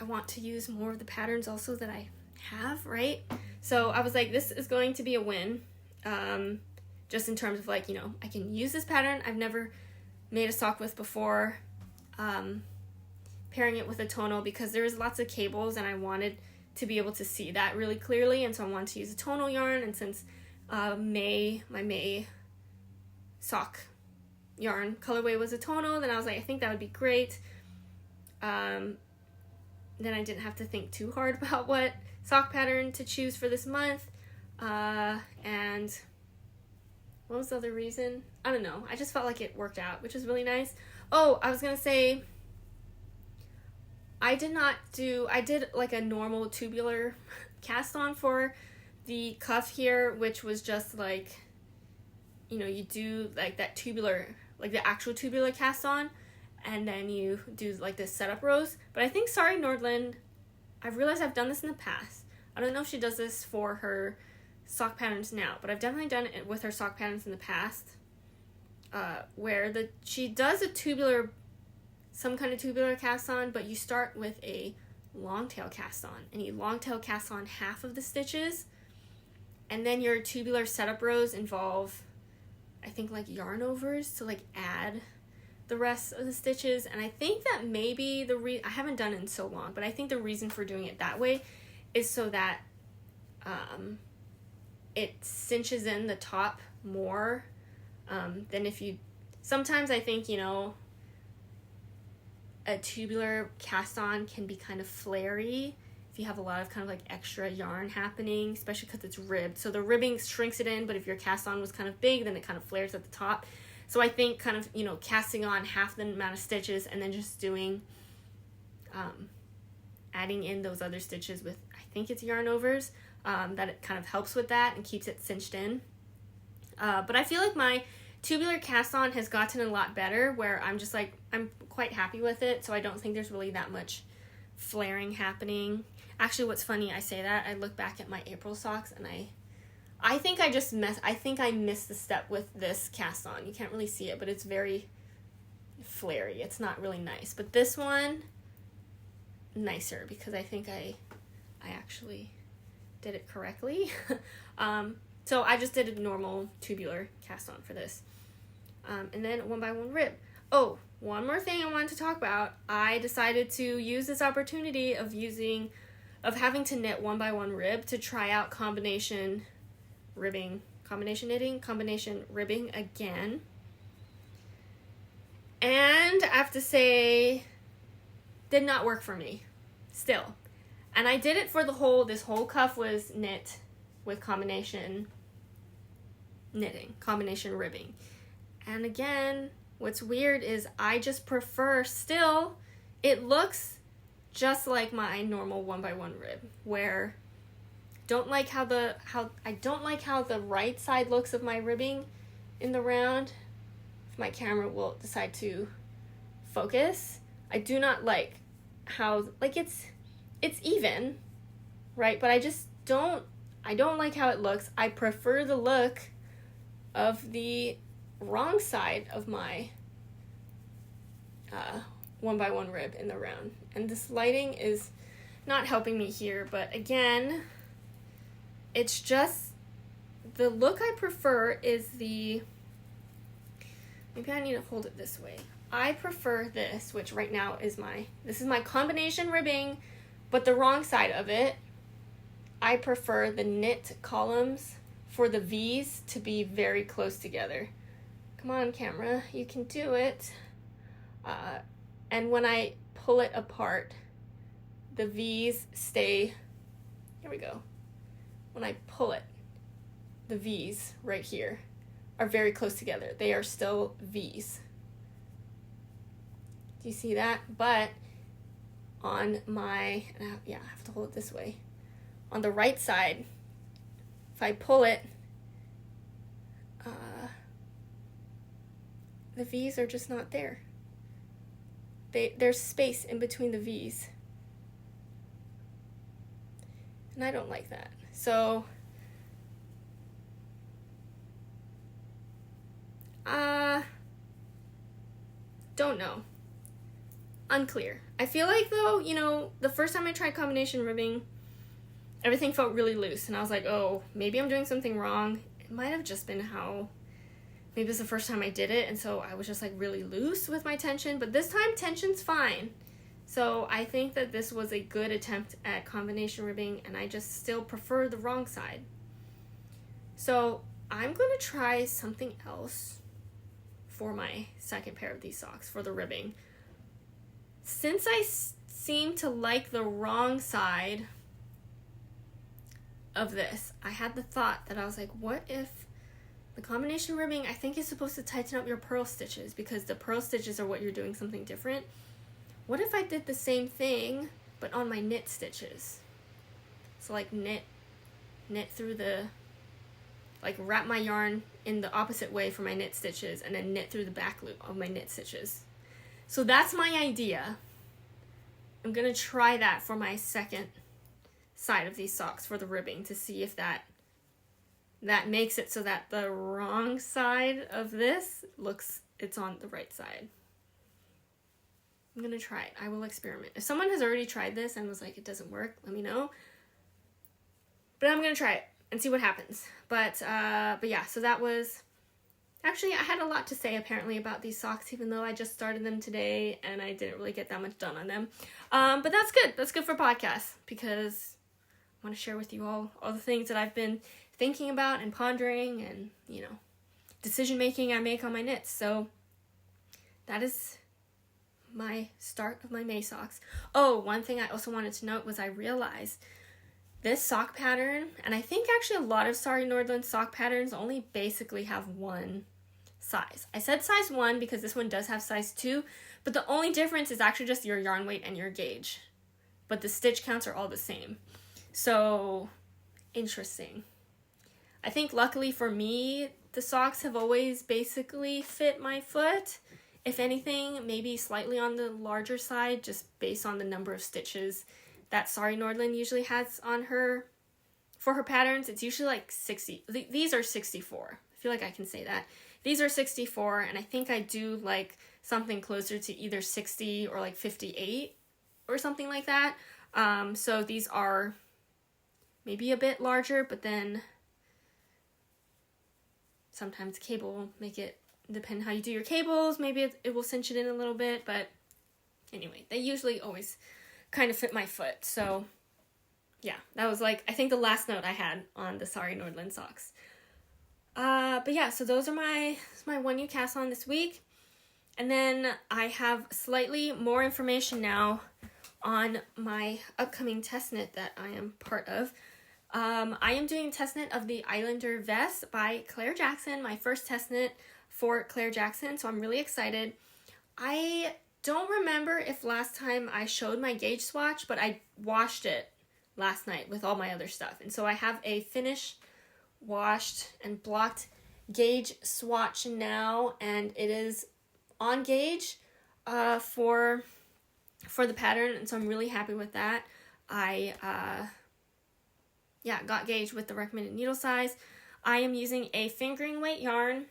want to use more of the patterns also that I have, right? So I was like, this is going to be a win, just in terms of like, I can use this pattern I've never made a sock with before, pairing it with a tonal, because there was lots of cables and I wanted to be able to see that really clearly, and so I wanted to use a tonal yarn. And since my May sock yarn colorway was a tonal, then I was like, I think that would be great. Then I didn't have to think too hard about what sock pattern to choose for this month. And what was the other reason? I don't know. I just felt like it worked out, which was really nice. Oh, I was gonna say, I did like a normal tubular cast on for the cuff here, which was just like, you do like that tubular, like the actual tubular cast on, and then you do like this setup rows. But I think Sari Nordlund, I've realized I've done this in the past. I don't know if she does this for her sock patterns now, but I've definitely done it with her sock patterns in the past, where she does a tubular, some kind of tubular cast on, but you start with a long tail cast on, and you long tail cast on half of the stitches, and then your tubular setup rows involve, I think, like yarn overs to like add the rest of the stitches. And I think that maybe I haven't done it in so long, but I think the reason for doing it that way is so that it cinches in the top more than if you, sometimes I think, a tubular cast on can be kind of flary if you have a lot of kind of like extra yarn happening, especially because it's ribbed. So the ribbing shrinks it in, but if your cast on was kind of big, then it kind of flares at the top. So I think kind of, casting on half the amount of stitches and then just doing, adding in those other stitches with, I think it's yarn overs, that it kind of helps with that and keeps it cinched in. But I feel like my tubular cast on has gotten a lot better, where I'm just like, I'm quite happy with it, so I don't think there's really that much flaring happening. Actually, what's funny, I say that, I look back at my April socks, and I think I missed the step with this cast on. You can't really see it, but it's very flary. It's not really nice. But this one, nicer, because I think I actually did it correctly. So I just did a normal tubular cast on for this. And then 1x1 rib. Oh, one more thing I wanted to talk about. I decided to use this opportunity of having to knit 1x1 rib to try out combination ribbing again. And I have to say, did not work for me still. And I did it for this whole cuff was knit with combination ribbing. And again, what's weird is I just prefer still, it looks just like my normal 1x1 rib, where I don't like how the right side looks of my ribbing in the round. If my camera will decide to focus, I do not like how, like, it's even, right? But I don't like how it looks. I prefer the look of the wrong side of my 1x1 rib in the round. And this lighting is not helping me here, but again, it's just the look I prefer is maybe I need to hold it this way. I prefer this, which right now is this is my combination ribbing, but the wrong side of it. I prefer the knit columns for the V's to be very close together. Come on, camera, you can do it. And when I pull it apart, the V's stay, here we go. When I pull it, the V's right here are very close together. They are still V's. Do you see that? But on my, I have to hold it this way. On the right side, if I pull it, the V's are just not there. There's space in between the V's. And I don't like that. So, don't know. Unclear. I feel like though, the first time I tried combination ribbing, everything felt really loose. And I was like, oh, maybe I'm doing something wrong. It might have just been maybe it's the first time I did it. And so I was just like really loose with my tension. But this time tension's fine. So I think that this was a good attempt at combination ribbing. And I just still prefer the wrong side. So I'm going to try something else for my second pair of these socks for the ribbing. Since I seem to like the wrong side of this, I had the thought that I was like, what if the combination ribbing, I think, is supposed to tighten up your purl stitches because the purl stitches are what you're doing something different. What if I did the same thing but on my knit stitches? So like knit through wrap my yarn in the opposite way for my knit stitches and then knit through the back loop of my knit stitches. So that's my idea. I'm going to try that for my second side of these socks for the ribbing to see if that makes it so that the wrong side of this it's on the right side. I'm going to try it. I will experiment. If someone has already tried this and was like, it doesn't work, let me know. But I'm going to try it and see what happens. But yeah, so that was... Actually, I had a lot to say, apparently, about these socks, even though I just started them today, and I didn't really get that much done on them. But that's good. That's good for podcasts, because I want to share with you all the things that I've been thinking about and pondering and, decision-making I make on my knits. So that is my start of my May socks. Oh, one thing I also wanted to note was I realized this sock pattern, and I think actually a lot of Sari Nordlund sock patterns only basically have one size. I said size 1 because this one does have size 2, but the only difference is actually just your yarn weight and your gauge. But the stitch counts are all the same. So, interesting. I think luckily for me, the socks have always basically fit my foot. If anything, maybe slightly on the larger side, just based on the number of stitches that Sari Nordlund usually has on her, for her patterns. It's usually like 60. These are 64. I feel like I can say that. These are 64, and I think I do like something closer to either 60 or like 58 or something like that. So these are maybe a bit larger, but then sometimes cable will make it, depending how you do your cables, maybe it will cinch it in a little bit, but anyway, they usually always kind of fit my foot. So yeah, that was like, I think the last note I had on the Sari Nordlund socks. But yeah, so those are my one new cast on this week. And then I have slightly more information now on my upcoming test knit that I am part of. I am doing a test knit of the Islander vest by Claire Jackson, my first test knit for Claire Jackson, so I'm really excited. I don't remember if last time I showed my gauge swatch, but I washed it last night with all my other stuff. And so I have a finished, washed, and blocked gauge swatch now, and it is on gauge for the pattern, and so I'm really happy with that. I got gauged with the recommended needle size. I am using a fingering weight yarn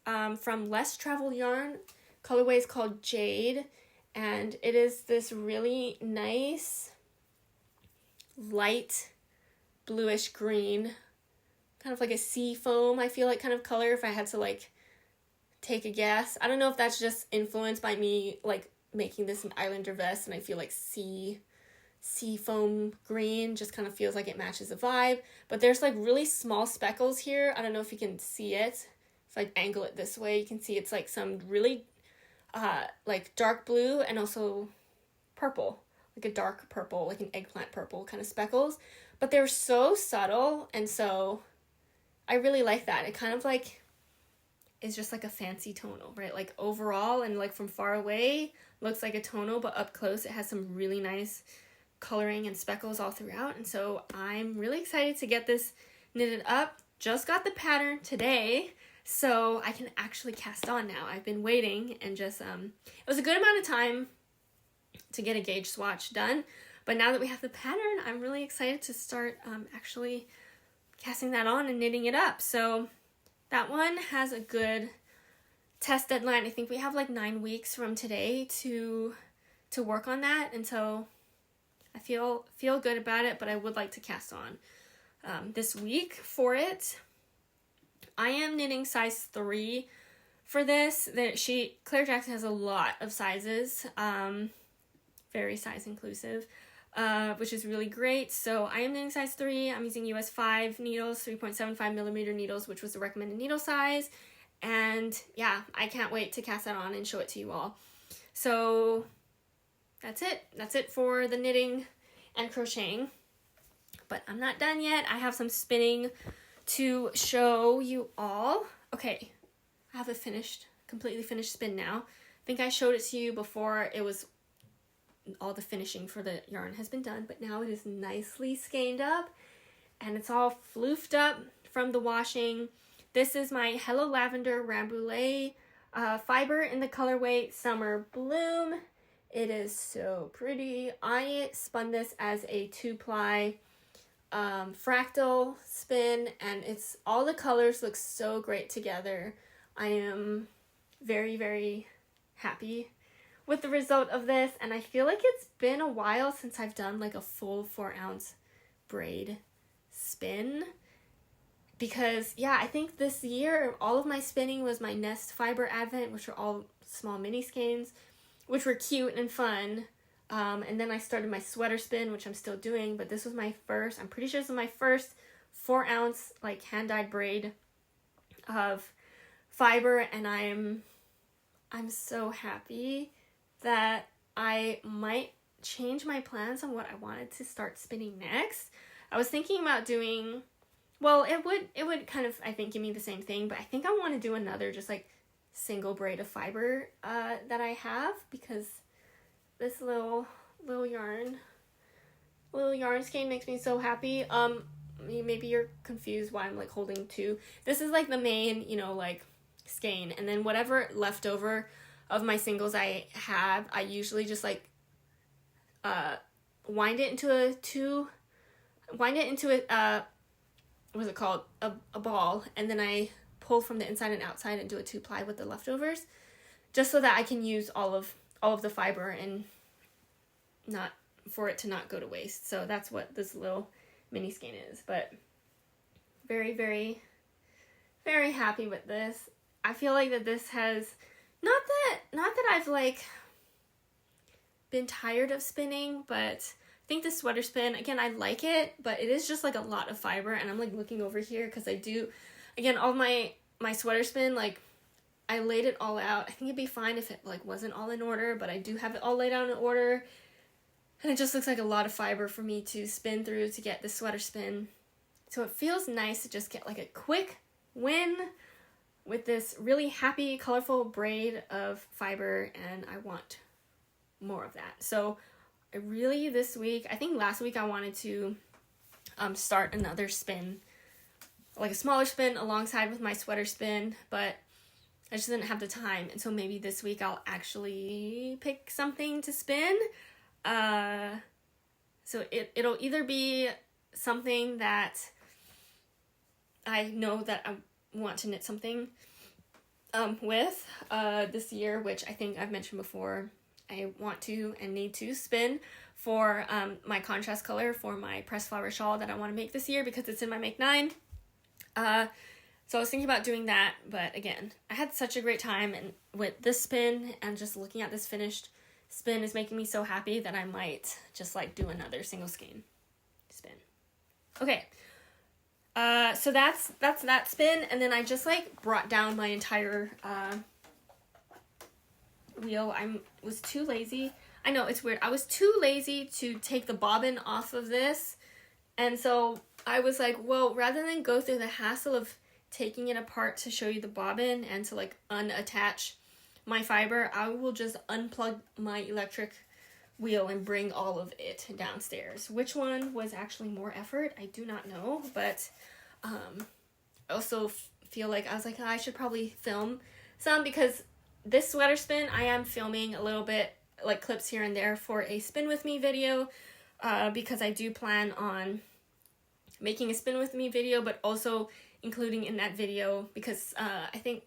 from Less Traveled Yarn. Colorway is called Jade, and it is this really nice light bluish green, kind of like a sea foam, I feel like, kind of color, if I had to like take a guess. I don't know if that's just influenced by me like making this an Islander vest, and I feel like sea foam green just kind of feels like it matches the vibe. But there's like really small speckles here. I don't know if you can see it. If I angle it this way, you can see it's like some really like dark blue and also purple, like a dark purple, like an eggplant purple kind of speckles. But they're so subtle, and so I really like that. It kind of like is just like a fancy tonal, right? Like overall and like from far away looks like a tonal, but up close it has some really nice coloring and speckles all throughout. And so I'm really excited to get this knitted up. Just got the pattern today, so I can actually cast on now. I've been waiting, and just it was a good amount of time to get a gauge swatch done, but now that we have the pattern, I'm really excited to start actually casting that on and knitting it up. So that one has a good test deadline. I think we have like 9 weeks from today to work on that, and so I feel good about it, but I would like to cast on this week for it. I am knitting size 3 for this. Claire Jackson has a lot of sizes, very size inclusive, which is really great. So I am knitting size 3. I'm using US 5 needles, 3.75 millimeter needles, which was the recommended needle size. And yeah, I can't wait to cast that on and show it to you all. So that's it. That's it for the knitting and crocheting. But I'm not done yet. I have some spinning to show you all. Okay, I have a completely finished spin now. I think I showed it to you before. It was all the finishing for the yarn has been done, but now it is nicely skeined up and it's all floofed up from the washing. This is my Hello Lavender Rambouillet fiber in the colorway Summer Bloom. It is so pretty. I spun this as a 2-ply fractal spin, and it's all the colors look so great together. I am very, very happy with the result of this, and I feel like it's been a while since I've done like a full 4-ounce braid spin, because yeah, I think this year all of my spinning was my Nest Fiber Advent, which are all small mini skeins, which were cute and fun. And then I started my sweater spin, which I'm still doing, but this was my first, I'm pretty sure this was my first 4-ounce like hand-dyed braid of fiber, and I'm so happy that I might change my plans on what I wanted to start spinning next. I was thinking about doing, well, it would kind of, I think, give me the same thing, but I think I want to do another just like single braid of fiber that I have, because this little yarn skein makes me so happy. Maybe you're confused why I'm like holding 2. This is like the main, like skein, and then whatever leftover of my singles I have, I usually just like wind it into a what's it called, a ball, and then I pull from the inside and outside and do a 2-ply with the leftovers, just so that I can use all of the fiber and not for it to not go to waste. So that's what this little mini skein is. But very, very, very happy with this. I feel like that this has not that I've like been tired of spinning, but I think the sweater spin, again, I like it, but it is just like a lot of fiber, and I'm like looking over here because I do, again, all my sweater spin, like I laid it all out. I think it'd be fine if it like wasn't all in order, but I do have it all laid out in order, and it just looks like a lot of fiber for me to spin through to get the sweater spin. So it feels nice to just get like a quick win with this really happy, colorful braid of fiber, and I want more of that. So I really, this week, I think last week I wanted to start another spin, like a smaller spin alongside with my sweater spin, but I just didn't have the time, and so maybe this week I'll actually pick something to spin. So it'll either be something that I know that I want to knit something with this year, which I think I've mentioned before. I want to and need to spin for my contrast color for my pressed flower shawl that I want to make this year because it's in my Make 9. So I was thinking about doing that, but again, I had such a great time, and with this spin and just looking at this finished spin is making me so happy that I might just like do another single skein spin. Okay, so that's that spin, and then I just like brought down my entire wheel. I was too lazy. I know, it's weird. I was too lazy to take the bobbin off of this, and so I was like, well, rather than go through the hassle of taking it apart to show you the bobbin and to like unattach my fiber, I will just unplug my electric wheel and bring all of it downstairs. Which one was actually more effort, I do not know, but I also feel like I was like, oh, I should probably film some, because this sweater spin I am filming a little bit like clips here and there for a spin with me video, because I do plan on making a spin with me video, but also including in that video, because I think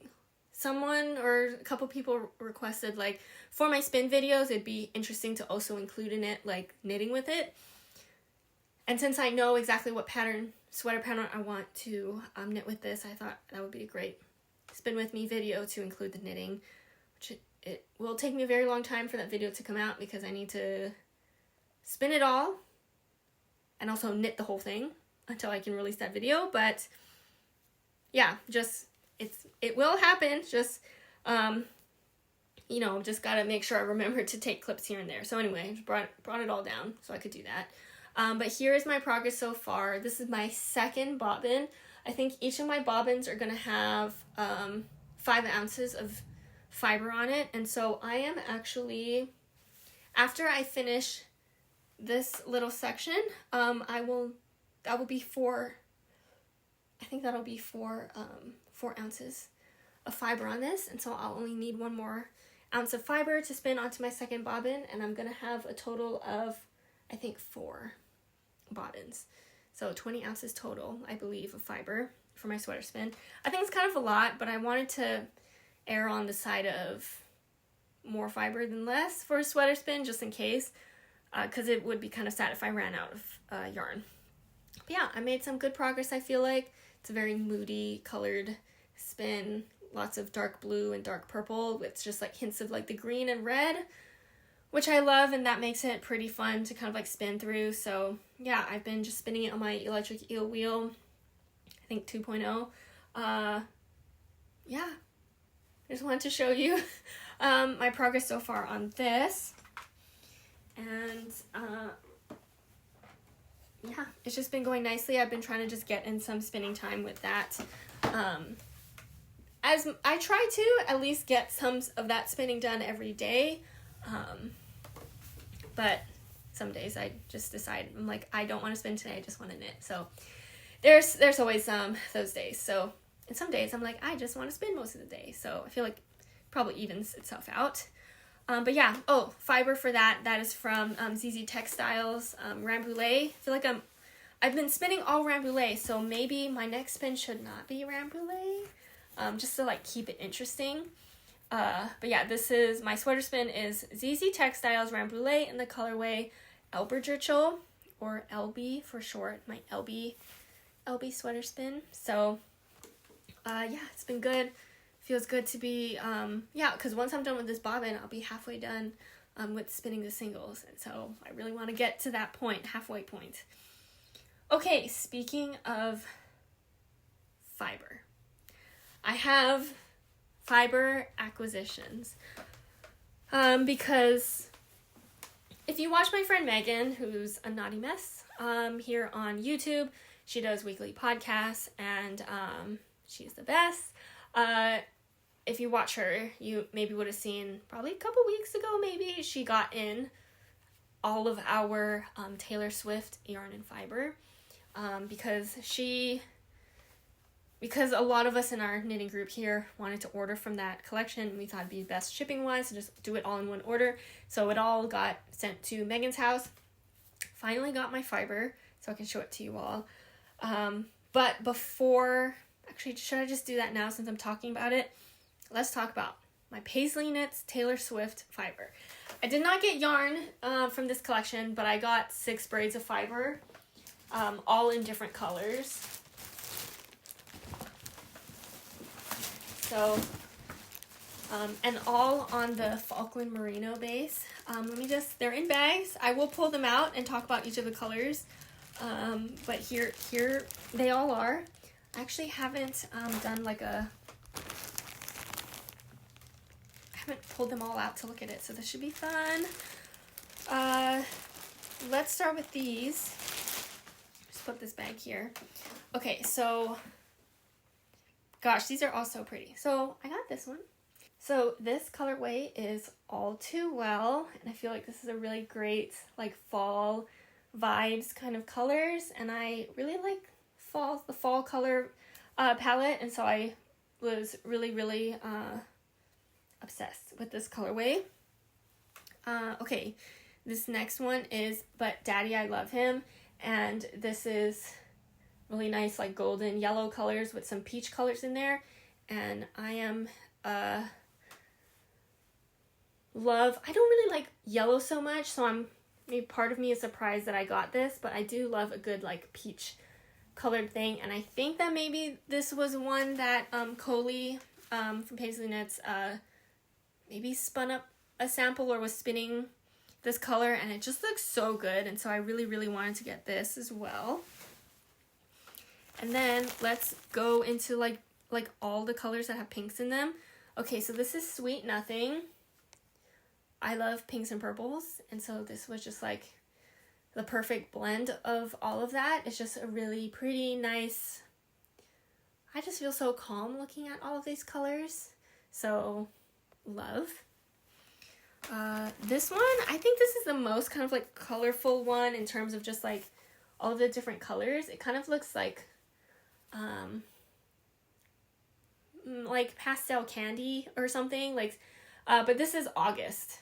someone or a couple people requested, like, for my spin videos it'd be interesting to also include in it like knitting with it. And since I know exactly what sweater pattern I want to knit with this, I thought that would be a great spin with me video to include the knitting, which it will take me a very long time for that video to come out, because I need to spin it all and also knit the whole thing until I can release that video. But yeah, just it will happen. Just you know, just gotta make sure I remember to take clips here and there. So anyway, I just brought it all down so I could do that. But here is my progress so far. This is my second bobbin. I think each of my bobbins are gonna have 5 ounces of fiber on it, and so I am actually, after I finish this little section, that will be 4. I think that'll be 4 ounces of fiber on this, and so I'll only need 1 more ounce of fiber to spin onto my second bobbin, and I'm gonna have a total of, I think, 4 bobbins. So 20 ounces total, I believe, of fiber for my sweater spin. I think it's kind of a lot, but I wanted to err on the side of more fiber than less for a sweater spin, just in case, because it would be kind of sad if I ran out of yarn. But yeah, I made some good progress, I feel like. It's a very moody colored spin, lots of dark blue and dark purple with just like hints of like the green and red, which I love, and that makes it pretty fun to kind of like spin through. So yeah, I've been just spinning it on my electric eel wheel, I think 2.0. Yeah, I just wanted to show you my progress so far on this. And yeah, it's just been going nicely. I've been trying to just get in some spinning time with that. As I try to at least get some of that spinning done every day. But some days I just decide, I'm like, I don't want to spin today, I just want to knit. So there's always those days. So, and some days I'm like, I just want to spin most of the day. So I feel like it probably evens itself out. But yeah, fiber for that is from ZZ Textiles, Rambouillet. I feel like I've been spinning all Rambouillet, so maybe my next spin should not be Rambouillet, just to like keep it interesting. But yeah, this is, my sweater spin is ZZ Textiles Rambouillet in the colorway Elbergerchel, or LB for short, my LB sweater spin. So yeah, it's been good. Feels good to be, because once I'm done with this bobbin, I'll be halfway done with spinning the singles. And so I really want to get to that point, halfway point. Okay, speaking of fiber, I have fiber acquisitions. Because if you watch my friend Megan, who's a naughty mess, here on YouTube, she does weekly podcasts, and she's the best. If you watch her, you maybe would have seen probably a couple weeks ago, maybe, she got in all of our Taylor Swift yarn and fiber, because a lot of us in our knitting group here wanted to order from that collection, and we thought it'd be best shipping wise to just do it all in one order. So it all got sent to Megan's house. Finally got my fiber so I can show it to you all. But before, actually, should I just do that now since I'm talking about it? Let's talk about my Paisley Knits Taylor Swift fiber. I did not get yarn from this collection, but I got 6 braids of fiber, all in different colors. So, and all on the Falkland Merino base. They're in bags. I will pull them out and talk about each of the colors. But here they all are. I actually haven't done like I haven't pulled them all out to look at it, so this should be fun. Let's start with these. Just put this bag here. Okay, so gosh, these are all so pretty. So I got this one. So this colorway is All Too Well, and I feel like this is a really great like fall vibes kind of colors, and I really like the fall color palette, and so I was really obsessed with this colorway. Okay, this next one is But Daddy I Love Him, and this is really nice like golden yellow colors with some peach colors in there, and I am I don't really like yellow so much, so maybe part of me is surprised that I got this, but I do love a good like peach colored thing, and I think that maybe this was one that Coley from Paisley Knits maybe spun up a sample or was spinning this color, and it just looks so good, and so I really wanted to get this as well. And then let's go into like all the colors that have pinks in them. Okay, so this is Sweet Nothing. I love pinks and purples, and so this was just like the perfect blend of all of that. It's just a really pretty, nice, I just feel so calm looking at all of these colors, so love. This one, I think this is the most kind of like colorful one in terms of just like all of the different colors. It kind of looks like pastel candy or something, like, but this is August.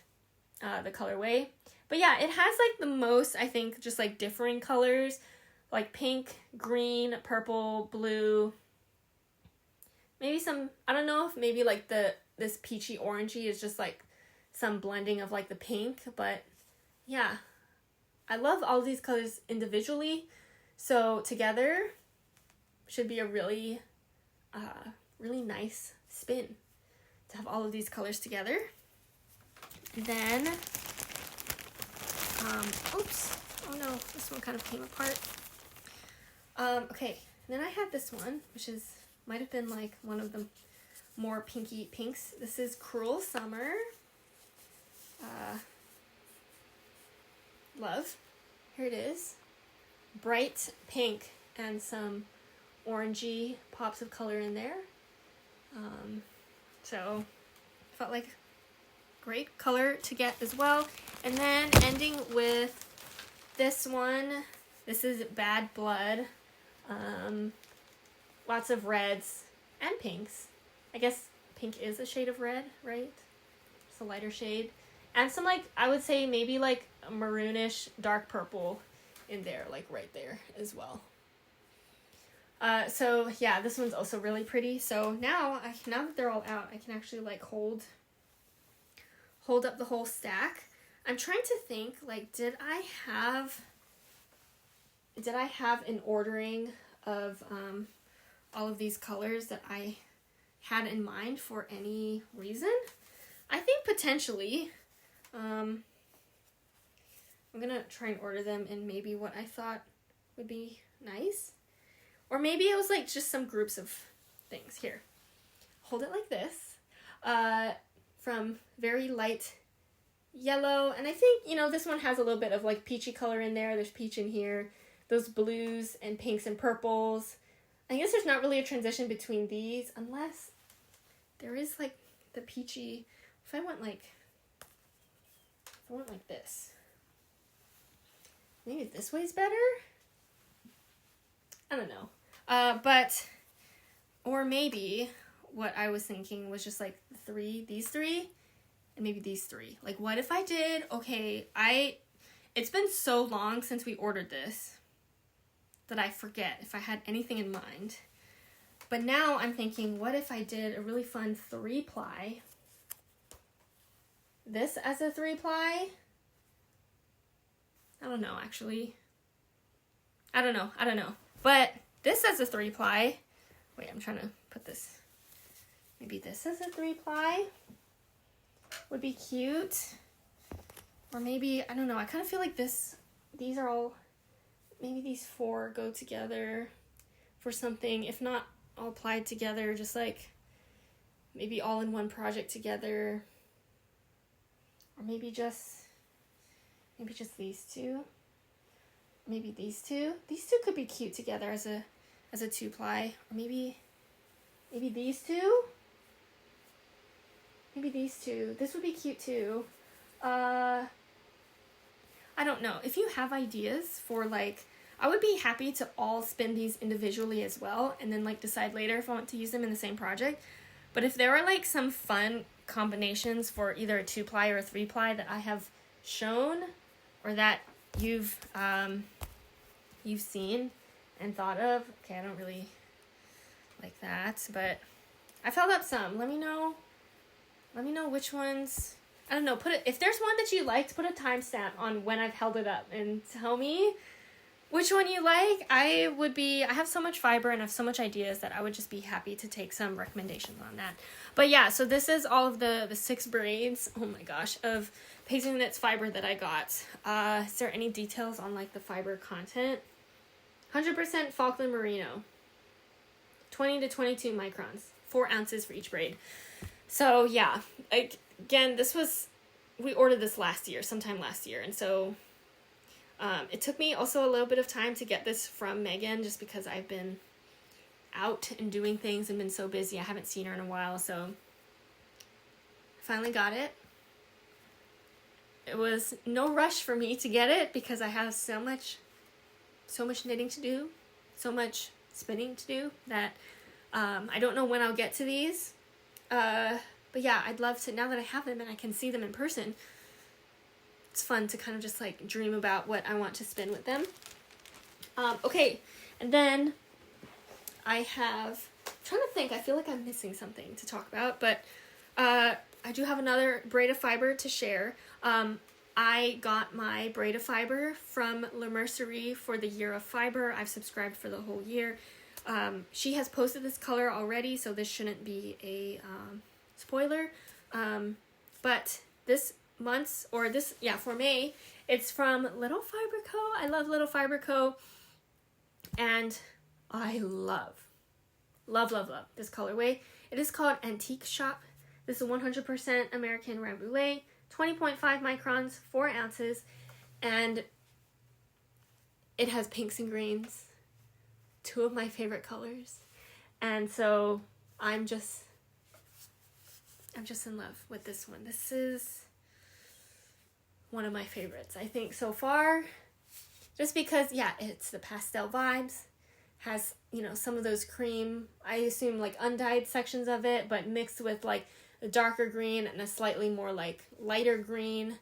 The colorway, but yeah, it has like the most, I think, just like differing colors, like pink, green, purple, blue, maybe some, I don't know if maybe like this peachy orangey is just like some blending of like the pink, but yeah, I love all these colors individually, so together should be a really nice spin to have all of these colors together. Then, oops, oh no, this one kind of came apart. Okay, then I had this one, which might have been like one of the more pinky pinks. This is Cruel Summer. Love. Here it is. Bright pink and some orangey pops of color in there. So, felt like great color to get as well. And then ending with this one. This is Bad Blood. Lots of reds and pinks. I guess pink is a shade of red, right? It's a lighter shade. And some like, I would say maybe like a maroonish dark purple in there, like right there as well. So yeah, this one's also really pretty. So now that they're all out, I can actually like hold up the whole stack. I'm trying to think, like, did I have an ordering of all of these colors that I had in mind for any reason? I think potentially. I'm gonna try and order them in maybe what I thought would be nice. Or maybe it was like just some groups of things. Here, hold it like this. From very light yellow, and I think, you know, this one has a little bit of like peachy color in there. There's peach in here, those blues and pinks and purples. I guess there's not really a transition between these unless there is like the peachy. If I went like this, maybe this way's better. I don't know. Or maybe what I was thinking was just like these three, and maybe these three. Like, what if I did, okay, it's been so long since we ordered this. that I forget if I had anything in mind. But now I'm thinking, what if I did a really fun 3-ply? This as a 3-ply? I don't know, actually. I don't know. But this as a 3-ply. Wait, I'm trying to put this. Maybe this as a 3-ply would be cute. Or maybe, I don't know, I kind of feel like these are all, maybe these 4 go together for something. If not all applied together, just like maybe all in one project together. Or maybe just these 2. Maybe these 2. These 2 could be cute together as a 2-ply. Or maybe these 2. Maybe these 2. This would be cute too. I don't know. If you have ideas for like, I would be happy to all spin these individually as well and then like decide later if I want to use them in the same project. But if there are like some fun combinations for either a 2-ply or a 3-ply that I have shown or that you've seen and thought of, okay, I don't really like that, but I've held up some. Let me know which ones. I don't know, if there's one that you liked, put a timestamp on when I've held it up and tell me which one you like. I have so much fiber and I have so much ideas that I would just be happy to take some recommendations on that. But yeah, so this is all of the 6 braids, oh my gosh, of Paisley Knits fiber that I got. Is there any details on like the fiber content? 100% Falkland Merino. 20 to 22 microns. 4 ounces for each braid. So yeah, again, we ordered this sometime last year, and so it took me also a little bit of time to get this from Megan, just because I've been out and doing things and been so busy. I haven't seen her in a while, so I finally got it. It was no rush for me to get it because I have so much knitting to do, so much spinning to do that I don't know when I'll get to these. But yeah, I'd love to, now that I have them and I can see them in person, it's fun to kind of just like dream about what I want to spin with them. Okay, and then I'm trying to think, I feel like I'm missing something to talk about, but I do have another braid of fiber to share. I got my braid of fiber from La Mercerie for the year of fiber. I've subscribed for the whole year. She has posted this color already, so this shouldn't be a spoiler. But this month's, for May, it's from Little Fiber Co. I love Little Fiber Co. And I love this colorway. It is called Antique Shop. This is 100% American Rambouillet, 20.5 microns, 4 ounces, and it has pinks and greens, 2 of my favorite colors. And so I'm just in love with this one. This is one of my favorites, I think, so far. Just because, yeah, it's the pastel vibes, has, some of those cream, I assume, like, undyed sections of it, but mixed with, like, a darker green and a slightly more, like, lighter green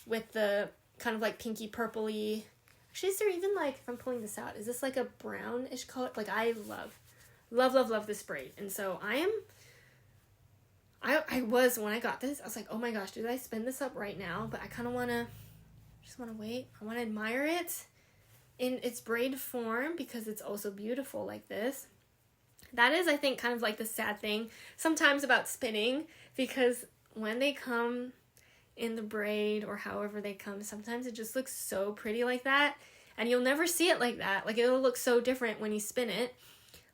with the kind of, like, pinky purpley. Actually, is there even, like, if I'm pulling this out, is this, like, a brownish color? Like, I love this braid. And so when I got this, I was like, oh my gosh, did I spin this up right now? But I kind of want to wait. I want to admire it in its braid form because it's also beautiful like this. That is, I think, kind of like the sad thing sometimes about spinning, because when they come in the braid or however they come, sometimes it just looks so pretty like that, and you'll never see it like that. Like, it'll look so different when you spin it.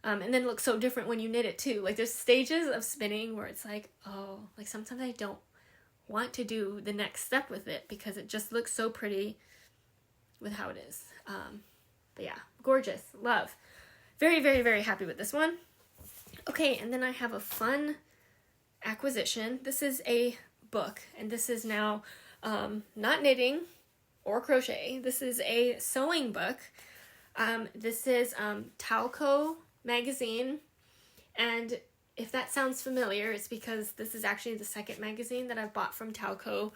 And then it looks so different when you knit it too. Like, there's stages of spinning where it's like, oh, like sometimes I don't want to do the next step with it because it just looks so pretty with how it is. But yeah, gorgeous, love. Very, very, very happy with this one. Okay, and then I have a fun acquisition. This is a book, and this is now not knitting or crochet. This is a sewing book. This is Talco magazine, and if that sounds familiar, it's because this is actually the second magazine that I've bought from Talco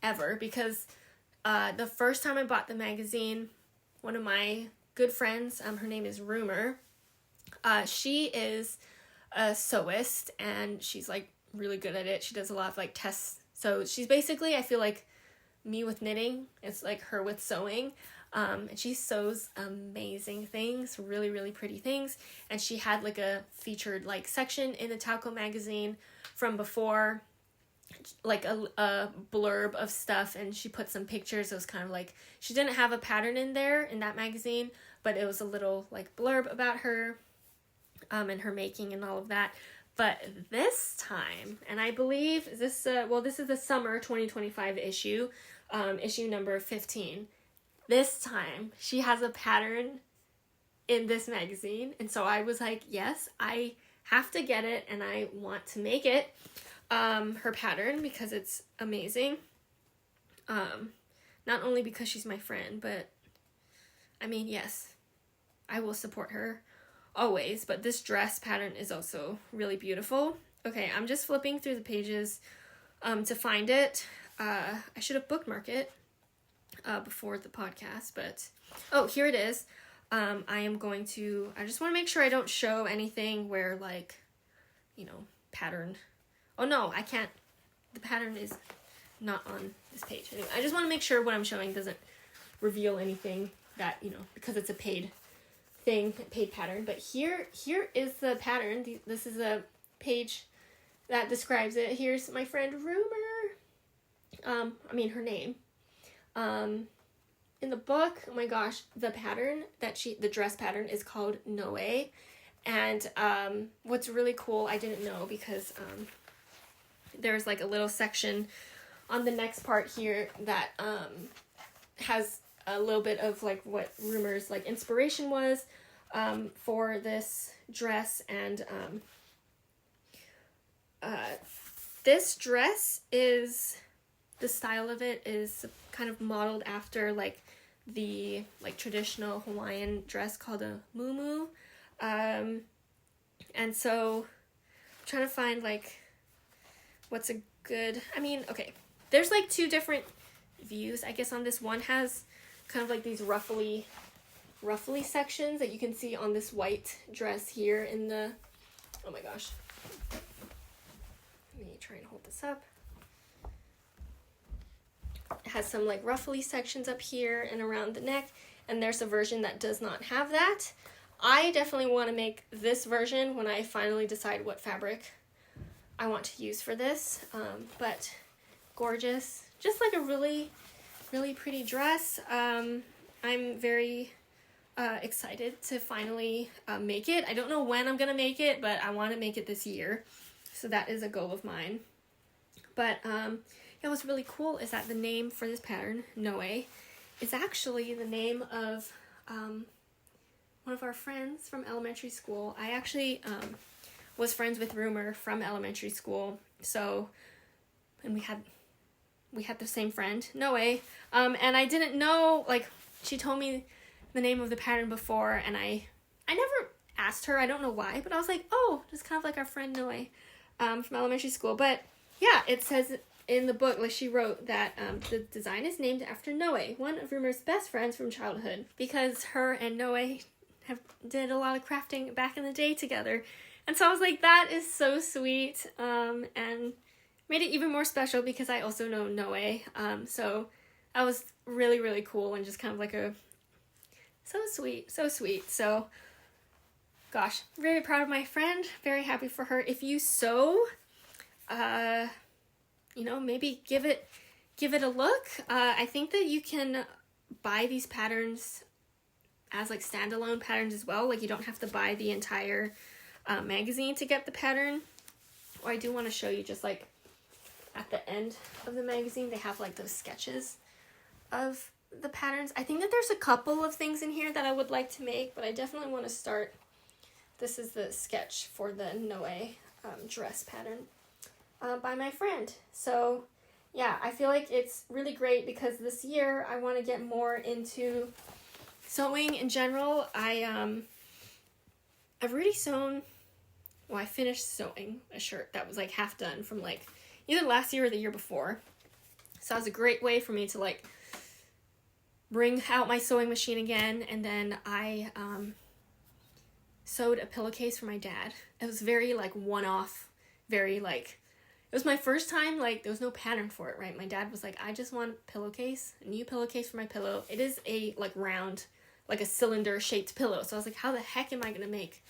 ever, because the first time I bought the magazine, one of my good friends. Her name is Rumor. She is a sewist, and she's like really good at it. She does a lot of like tests. So she's basically, I feel like, me with knitting. It's like her with sewing. And she sews amazing things, really, really pretty things. And she had like a featured like section in the Cacao magazine from before, like a blurb of stuff, and she put some pictures. It was kind of like, she didn't have a pattern in there in that magazine, but it was a little like blurb about her, and her making and all of that. But this time, and I believe this, this is the summer 2025 issue, issue number 15. This time, she has a pattern in this magazine, and so I was like, yes, I have to get it, and I want to make it, her pattern, because it's amazing. Not only because she's my friend, but, I mean, yes, I will support her always, but this dress pattern is also really beautiful. Okay, I'm just flipping through the pages, to find it. I should have bookmarked it before the podcast, but oh, here it is. I just want to make sure I don't show anything where, like, pattern. Oh no, I can't. The pattern is not on this page. Anyway, I just want to make sure what I'm showing doesn't reveal anything that, because it's a paid pattern. But here is the pattern. This is a page that describes it. Here's my friend Rumor. Her name. In the book, oh my gosh, the dress pattern is called Noe. And what's really cool, I didn't know, because there's like a little section on the next part here that has a little bit of like what Rumor's like inspiration was for this dress. And this dress is, the style of it is kind of modeled after like the like traditional Hawaiian dress called a muumuu. And so I'm trying to find like what's a good, okay, there's like two different views, I guess, on this. One has kind of like these ruffly sections that you can see on this white dress here in the, oh my gosh, let me try and hold this up. It has some like ruffly sections up here and around the neck, and there's a version that does not have that. I definitely want to make this version when I finally decide what fabric I want to use for this, but gorgeous, just like a really, really pretty dress. I'm very excited to finally make it. I don't know when I'm gonna make it, but I want to make it this year, so that is a goal of mine. But what's really cool is that the name for this pattern, Noe, is actually the name of one of our friends from elementary school. I actually was friends with Rumor from elementary school, so, and we had the same friend, Noe, and I didn't know, like, she told me the name of the pattern before, and I never asked her, I don't know why, but I was like, oh, just kind of like our friend Noe from elementary school. But yeah, it says in the book, like, she wrote that the design is named after Noe, one of Rumor's best friends from childhood, because her and Noe did a lot of crafting back in the day together. And so I was like, that is so sweet, and made it even more special because I also know Noe. So that was really, really cool, and just kind of like so sweet. So, gosh, very proud of my friend, very happy for her. If you sew, maybe give it a look. I think that you can buy these patterns as like standalone patterns as well. Like, you don't have to buy the entire magazine to get the pattern. Or I do want to show you, just like at the end of the magazine, they have like those sketches of the patterns. I think that there's a couple of things in here that I would like to make, but I definitely want to start. This is the sketch for the Noe dress pattern by my friend. So yeah, I feel like it's really great because this year I want to get more into sewing in general. I've already sewn, I finished sewing a shirt that was like half done from like either last year or the year before. So that was a great way for me to like bring out my sewing machine again, and then I sewed a pillowcase for my dad. It was very like one-off, very like, it was my first time, like there was no pattern for it, right? My dad was like, I just want a pillowcase, a new pillowcase for my pillow. It is a like round, like a cylinder shaped pillow. So I was like, how the heck am I gonna make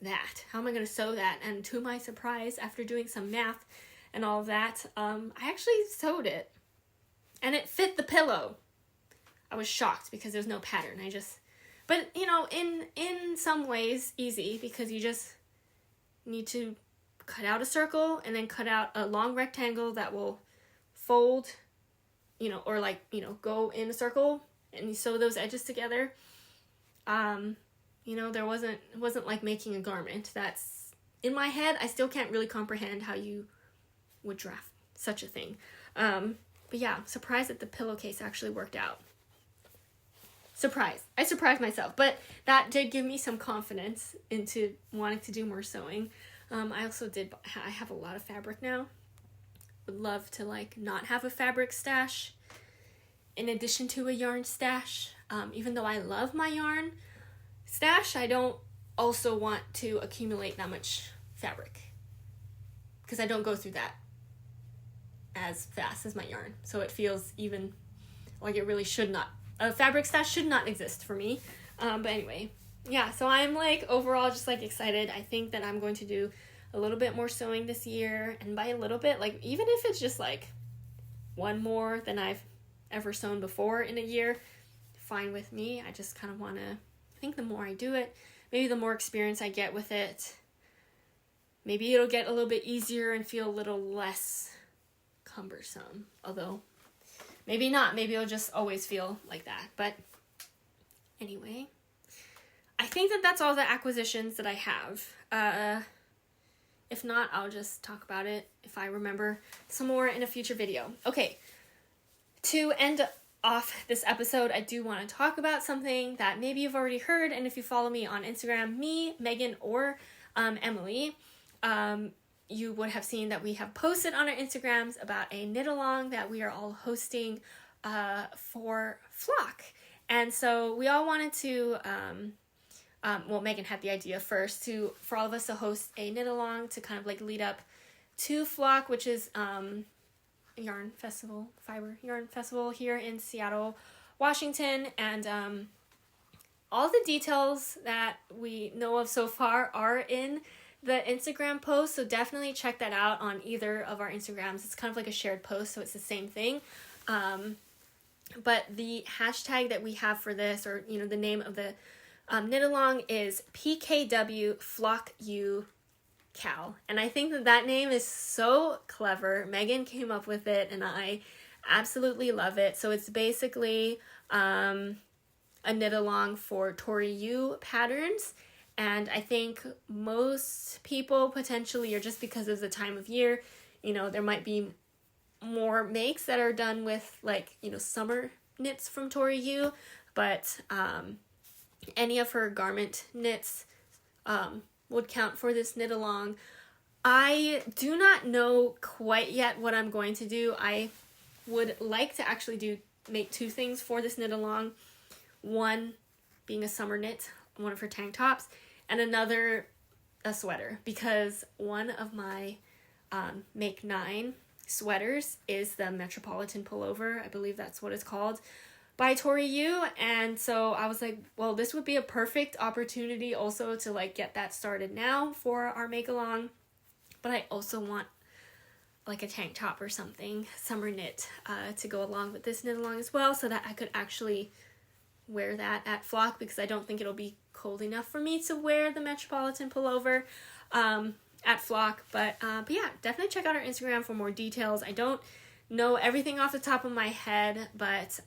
that? How am I gonna sew that? And to my surprise, after doing some math and all of that, I actually sewed it and it fit the pillow. I was shocked because there's no pattern. But you know, in some ways easy, because you just need to cut out a circle and then cut out a long rectangle that will fold, you know, or like, you know, go in a circle, and you sew those edges together. You know, it wasn't like making a garment. That's, in my head, I still can't really comprehend how you would draft such a thing. But yeah, surprised that the pillowcase actually worked out. I surprised myself, but that did give me some confidence into wanting to do more sewing. I also I have a lot of fabric now. Would love to like not have a fabric stash in addition to a yarn stash. Even though I love my yarn stash, I don't also want to accumulate that much fabric, because I don't go through that as fast as my yarn. So it feels even like it really should not. A fabric stash should not exist for me. But anyway, yeah, so I'm like overall just like excited. I think that I'm going to do a little bit more sewing this year, and by a little bit, like even if it's just like one more than I've ever sewn before in a year, fine with me. I just kind of want to, I think the more I do it, maybe the more experience I get with it, maybe it'll get a little bit easier and feel a little less cumbersome. Although maybe not, maybe it'll just always feel like that. But anyway, I think that that's all the acquisitions that I have. If not, I'll just talk about it if I remember some more in a future video. Okay, to end off this episode, I do want to talk about something that maybe you've already heard, and if you follow me on Instagram, me, Megan, or Emily, you would have seen that we have posted on our Instagrams about a knit-along that we are all hosting for Flock. And so we all wanted to, well, Megan had the idea first for all of us to host a knit-along to kind of like lead up to Flock, which is fiber yarn festival here in Seattle, Washington. And all the details that we know of so far are in the Instagram post, so definitely check that out on either of our Instagrams. It's kind of like a shared post, so it's the same thing. But the hashtag that we have for this, or you know, the name of the knit-along is PKW Flock U Cal, and I think that name is so clever. Megan came up with it, and I absolutely love it. So it's basically a knit-along for Tori U patterns. And I think most people potentially, or just because of the time of year, you know, there might be more makes that are done with like, you know, summer knits from Tori U, but any of her garment knits would count for this knit along. I do not know quite yet what I'm going to do. I would like to actually make two things for this knit along. One being a summer knit, one of her tank tops, and another a sweater, because one of my Make 9 sweaters is the Metropolitan Pullover, I believe that's what it's called, by Tori U. And so I was like, well, this would be a perfect opportunity also to like get that started now for our make along. But I also want like a tank top or something, summer knit, to go along with this knit along as well, so that I could actually wear that at Flock, because I don't think it'll be cold enough for me to wear the Metropolitan Pullover at Flock. But yeah, definitely check out our Instagram for more details. I don't know everything off the top of my head, but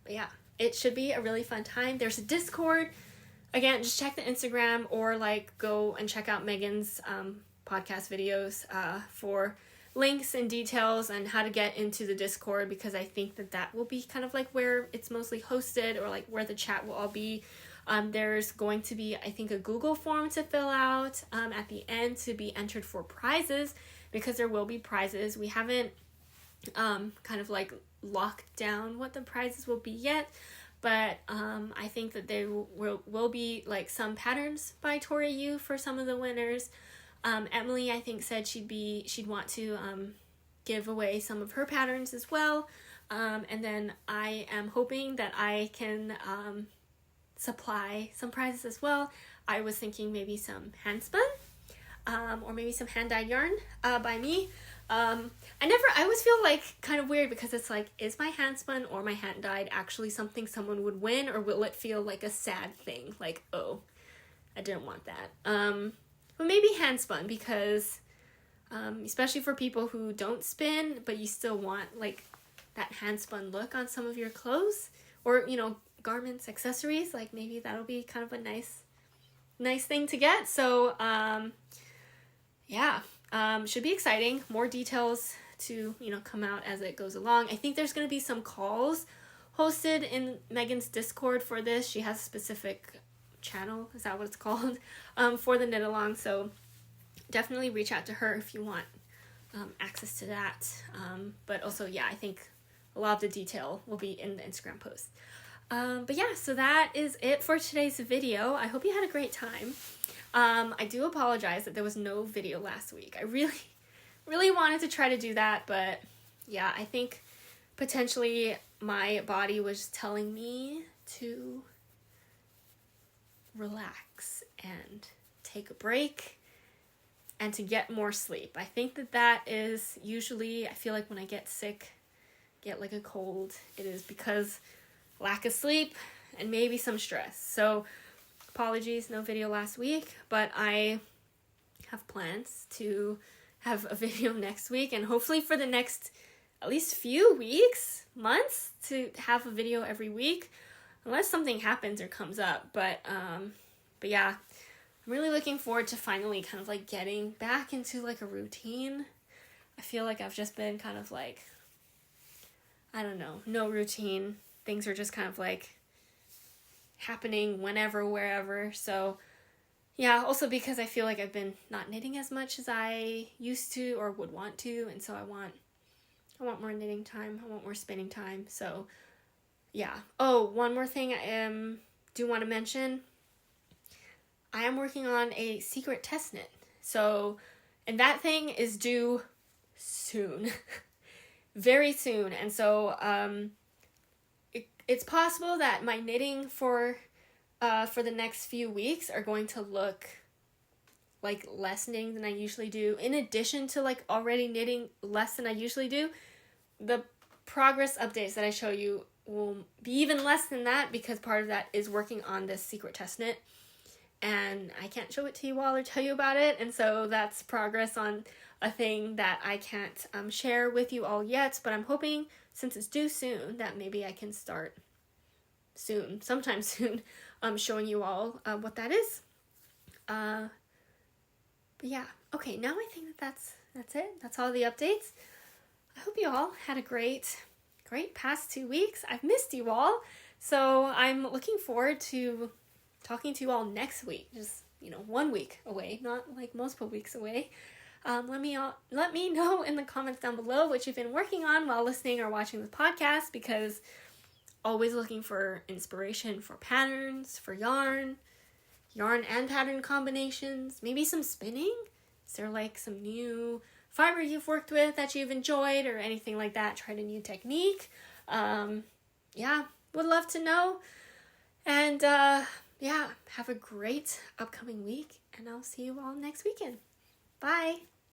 yeah, it should be a really fun time. There's a Discord. Again, just check the Instagram, or like go and check out Megan's podcast videos for links and details and how to get into the Discord, because I think that will be kind of like where it's mostly hosted, or like where the chat will all be. There's going to be, I think, a Google form to fill out at the end to be entered for prizes, because there will be prizes. We haven't kind of like locked down what the prizes will be yet, but I think that there will be like some patterns by Tori Yu for some of the winners. Emily, I think, said she'd want to give away some of her patterns as well. And then I am hoping that I can supply some prizes as well. I was thinking maybe some hand spun, or maybe some hand dyed yarn by me. I always feel like kind of weird because it's like, is my hand spun or my hand dyed actually something someone would win, or will it feel like a sad thing? Like, oh, I didn't want that. But maybe hand spun, because especially for people who don't spin, but you still want like that hand spun look on some of your clothes, or, you know, garments, accessories, like maybe that'll be kind of a nice thing to get. So, yeah, should be exciting. More details to, you know, come out as it goes along. I think there's going to be some calls hosted in Megan's Discord for this. She has a specific channel, is that what it's called, for the Knitalong, so definitely reach out to her if you want access to that. But also, yeah, I think a lot of the detail will be in the Instagram post. But yeah, so that is it for today's video. I hope you had a great time. I do apologize that there was no video last week. I really wanted to try to do that, but yeah, I think potentially my body was telling me to relax and take a break and to get more sleep. I think that is usually, I feel like when I get sick, get like a cold, it is because lack of sleep and maybe some stress. So apologies, no video last week, but I have plans to have a video next week, and hopefully for the next at least few weeks, months, to have a video every week, unless something happens or comes up. But yeah, I'm really looking forward to finally kind of like getting back into like a routine. I feel like I've just been kind of like, I don't know, no routine. Things are just kind of like happening whenever, wherever. So yeah, also because I feel like I've been not knitting as much as I used to or would want to, and so I want more knitting time. I want more spinning time. So yeah. Oh, one more thing I do want to mention. I am working on a secret test knit. So, and that thing is due soon. Very soon. And so it's possible that my knitting for the next few weeks are going to look like less knitting than I usually do. In addition to like already knitting less than I usually do, the progress updates that I show you will be even less than that, because part of that is working on this secret test knit, and I can't show it to you all or tell you about it, and so that's progress on a thing that I can't share with you all yet, but I'm hoping, since it's due soon, that maybe I can start soon, sometime soon, showing you all what that is. But yeah, okay, now I think that's it. That's all the updates. I hope you all had a great past 2 weeks. I've missed you all, so I'm looking forward to talking to you all next week. Just, 1 week away, not like multiple weeks away. Let me know in the comments down below what you've been working on while listening or watching the podcast, because always looking for inspiration for patterns, for yarn and pattern combinations, maybe some spinning. Is there like some new fiber you've worked with that you've enjoyed or anything like that? Tried a new technique? Yeah, would love to know. And yeah, have a great upcoming week, and I'll see you all next weekend. Bye!